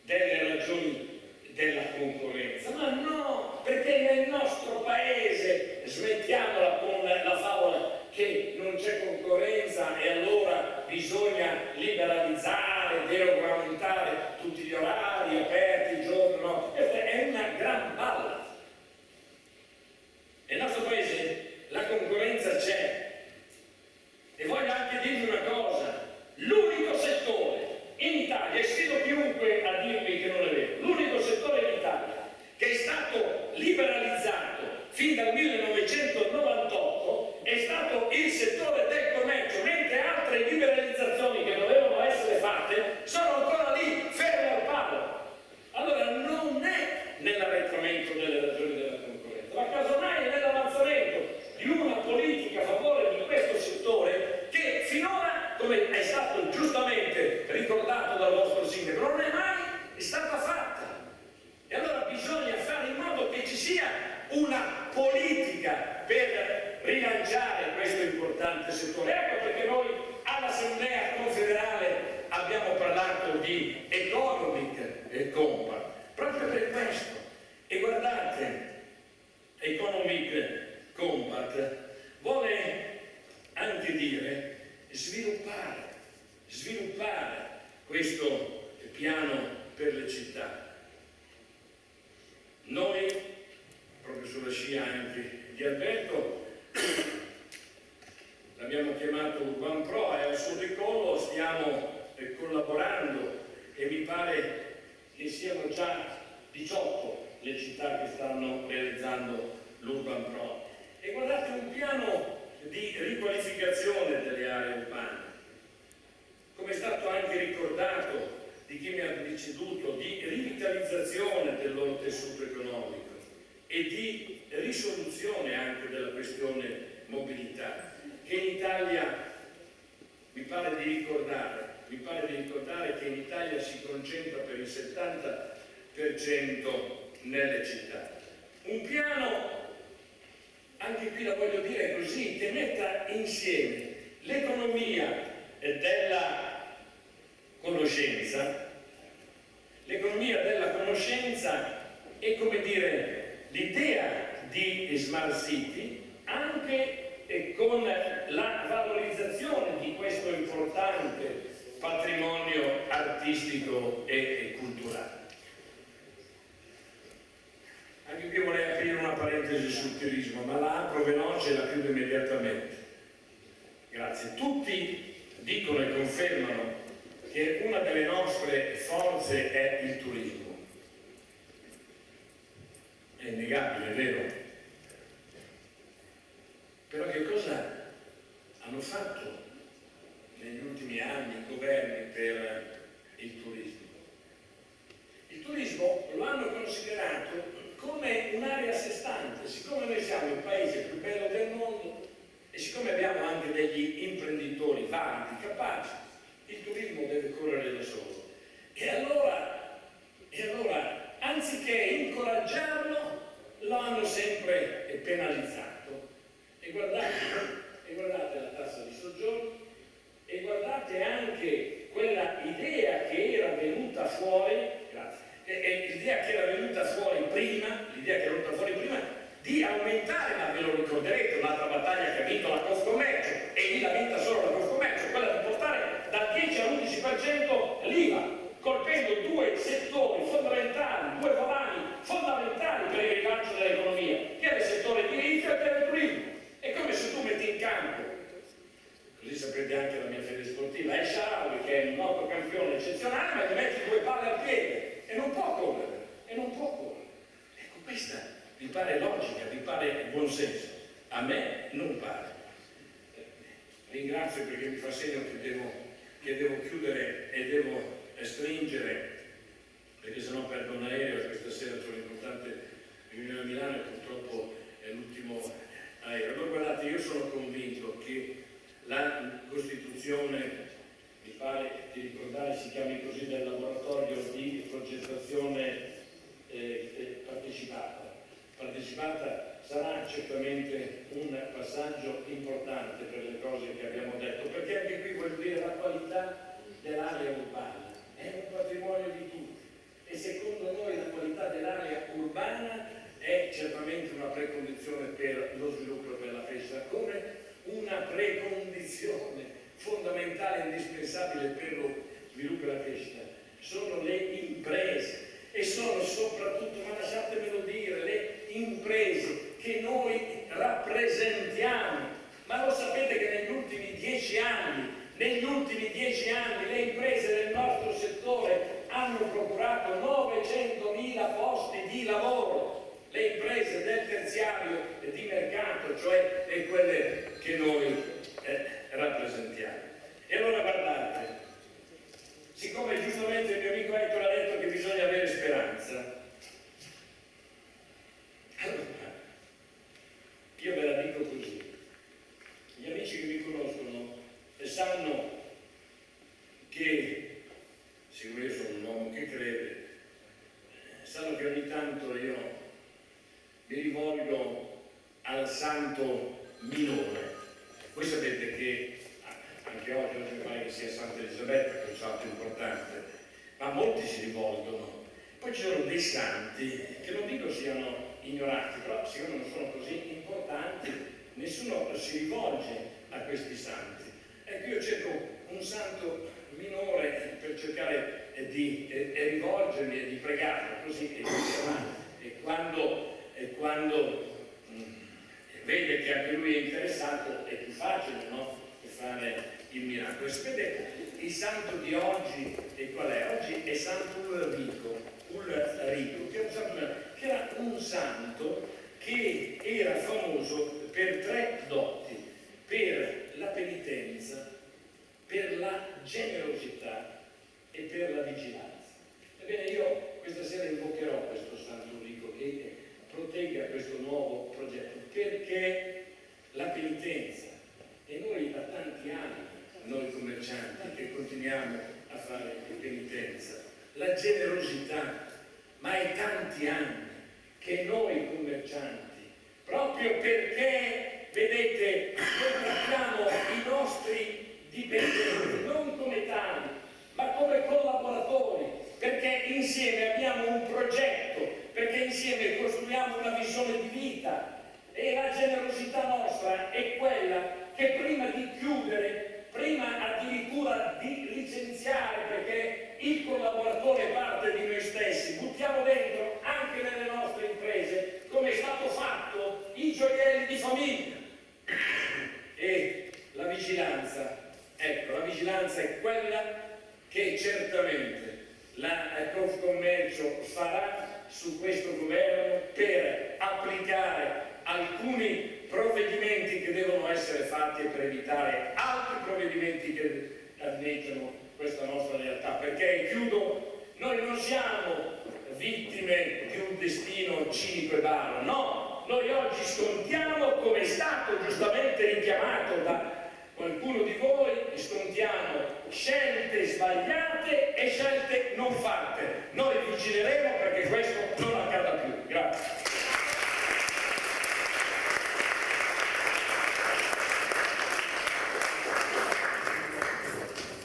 delle ragioni della concorrenza, ma no, perché nel nostro paese, smettiamola con la favola che non c'è concorrenza e allora bisogna liberalizzare, deregolamentare tutti gli orari, aperti il giorno, no, è una gran balla. Nel nostro paese la concorrenza c'è, e voglio anche dirvi una cosa: l'unico settore in Italia, e sfido chiunque a dirmi che non è vero, l'unico settore in Italia che è stato liberalizzato fin dal 1998 è stato il settore del commercio, mentre altre liberalizzazioni che dovevano essere fatte sono ancora lì, ferme al palo. Allora non è nell'arretramento delle ragioni della concorrenza, ma casomai è nell'avanzamento di una politica a favore di questo settore che finora, come è stato giustamente ricordato dal vostro sindaco, non è mai stata fatta. E allora bisogna fare in modo che ci sia una politica per rilanciare questo importante settore. Ecco perché noi all'Assemblea confederale abbiamo parlato di Economic Compact, proprio per questo. E guardate, Economic Compact vuole anche dire sviluppare questo piano per le città. Noi, proprio sulla scia anche di Alberto, l'abbiamo chiamato Urban Pro, è al suo decollo, stiamo collaborando e mi pare che siano già 18 le città che stanno realizzando l'Urban Pro. E guardate, un piano di riqualificazione delle aree urbane, come è stato anche ricordato di chi mi ha preceduto, di rivitalizzazione del loro tessuto economico e di risoluzione anche della questione mobilità, che in Italia mi pare di ricordare che in Italia si concentra per il 70% nelle città. Un piano, anche qui la voglio dire così, che metta insieme l'economia della conoscenza e, come dire, l'idea di Smart City, anche con la valorizzazione di questo importante patrimonio artistico e culturale. Anche qui vorrei aprire una parentesi sul turismo, ma la apro veloce e la chiudo immediatamente. Grazie. Tutti dicono e confermano che una delle nostre forze è il turismo. È innegabile, è vero? Però che cosa hanno fatto negli ultimi anni i governi per il turismo? Il turismo lo hanno considerato come un'area a sé stante. Siccome noi siamo il paese più bello del mondo e siccome abbiamo anche degli imprenditori validi, capaci, il turismo deve correre da solo. E che era venuta fuori, l'idea che era venuta fuori prima, di aumentare, ma ve lo ricorderete, un'altra battaglia che ha vinto la Confcommercio, e lì l'ha vinta solo la Confcommercio, quella di portare dal 10 all'11% l'IVA, colpendo due settori fondamentali, due volani fondamentali per il rilancio dell'economia, che è il settore edilizio e per il turismo. È come se tu metti in campo, così sapete anche la mia fede sportiva, El Shaarawy, che è un noto campione eccezionale, ma gli metti due palle al piede e non può correre, Ecco, questa vi pare logica, vi pare buonsenso? A me non pare. Ringrazio perché mi fa segno che devo chiudere e devo stringere, perché sennò perdo un aereo, e questa sera c'è un'importante riunione a Milano e purtroppo è l'ultimo aereo. Allora guardate, io sono convinto che la Costituzione, mi pare di ricordare, si chiami così, del laboratorio di progettazione partecipata sarà certamente un passaggio importante per le cose che abbiamo detto, perché anche qui vuol dire la qualità dell'area urbana è un patrimonio di tutti, e secondo noi la qualità dell'area urbana è certamente una precondizione per lo sviluppo e per la crescita, come una precondizione fondamentale e indispensabile per lo sviluppo e la crescita sono le imprese, e sono soprattutto, ma lasciatemelo dire, le imprese che noi rappresentiamo. Ma lo sapete che negli ultimi 10 anni le imprese del nostro settore hanno procurato 900.000 posti di lavoro, le imprese del terziario di mercato, cioè quelle che noi rappresentiamo. E allora guardate, siccome giustamente il mio amico Ettore ha detto che bisogna avere speranza, allora io ve la dico così: gli amici che mi conoscono sanno che, siccome io sono un uomo che crede, sanno che ogni tanto io mi rivolgo al santo minore. Voi sapete che anche oggi mi pare che sia Santa Elisabetta, che è un santo importante, ma molti si rivolgono. Poi ci sono dei santi che non dico siano ignorati, però siccome non sono così importanti, nessuno si rivolge a questi santi. Ecco, io cerco un santo minore per cercare di rivolgermi e di pregarlo, così e quando vede che anche lui è interessato è più facile, no? Fare il miracolo. E sapete, il santo di oggi e qual è? Oggi è Santo Ulrico, che era un santo che era famoso per 3 doti: per la penitenza, per la generosità e per la vigilanza. Ebbene, io questa sera invocherò questo Santo Ulrico che protegga questo nuovo progetto, perché la penitenza, e noi da tanti anni, noi commercianti che continuiamo a fare penitenza, la generosità, ma è tanti anni che noi commercianti, proprio perché, vedete, noi trattiamo i nostri dipendenti non come tali, ma come collaboratori, perché insieme abbiamo un progetto, perché insieme costruiamo una visione di vita, e la generosità nostra è quella che prima di chiudere, prima addirittura di licenziare, perché il collaboratore è parte di noi stessi, buttiamo dentro anche nelle nostre imprese, come è stato fatto, i gioielli di famiglia. E la vigilanza, ecco, la vigilanza è quella che certamente la Confcommercio farà su questo governo per applicare alcuni provvedimenti che devono essere fatti e per evitare altri provvedimenti che danneggiano questa nostra realtà, perché, chiudo, noi non siamo vittime di un destino cinico e baro, no, noi oggi scontiamo, come è stato giustamente richiamato da qualcuno di voi, scontiamo scelte sbagliate e scelte non fatte. Noi vigileremo perché questo non accada più. Grazie.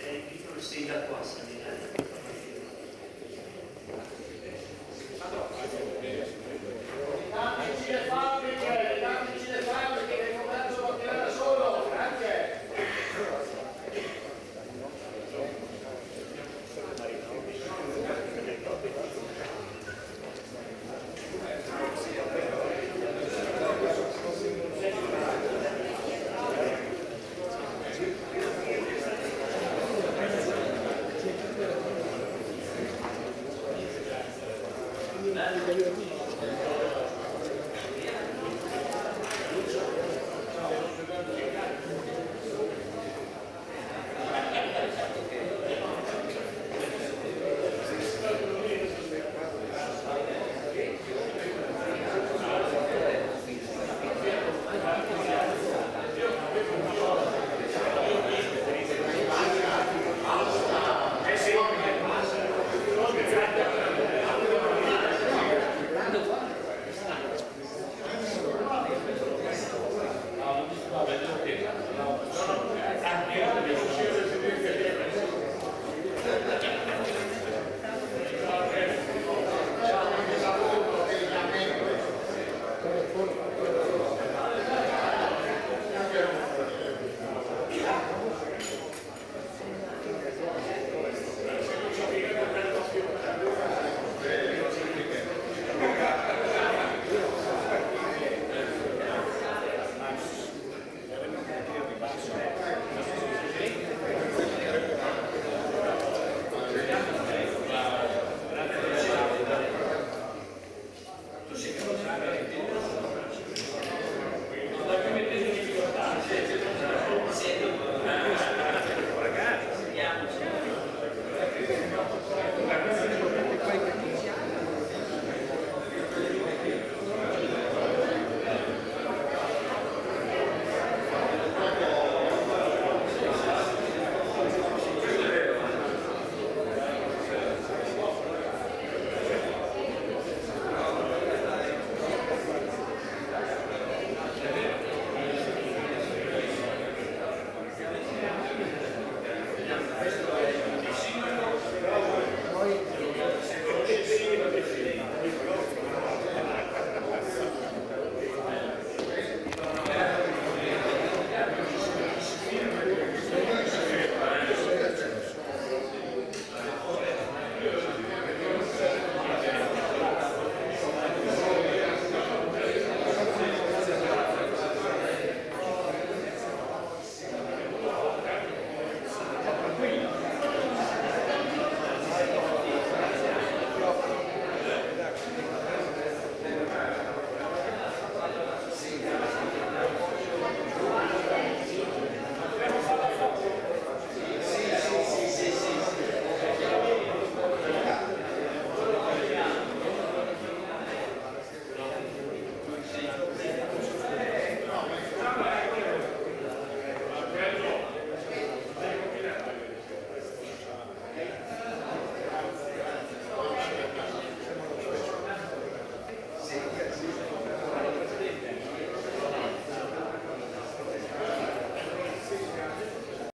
Invito il sindaco a salire. Grazie.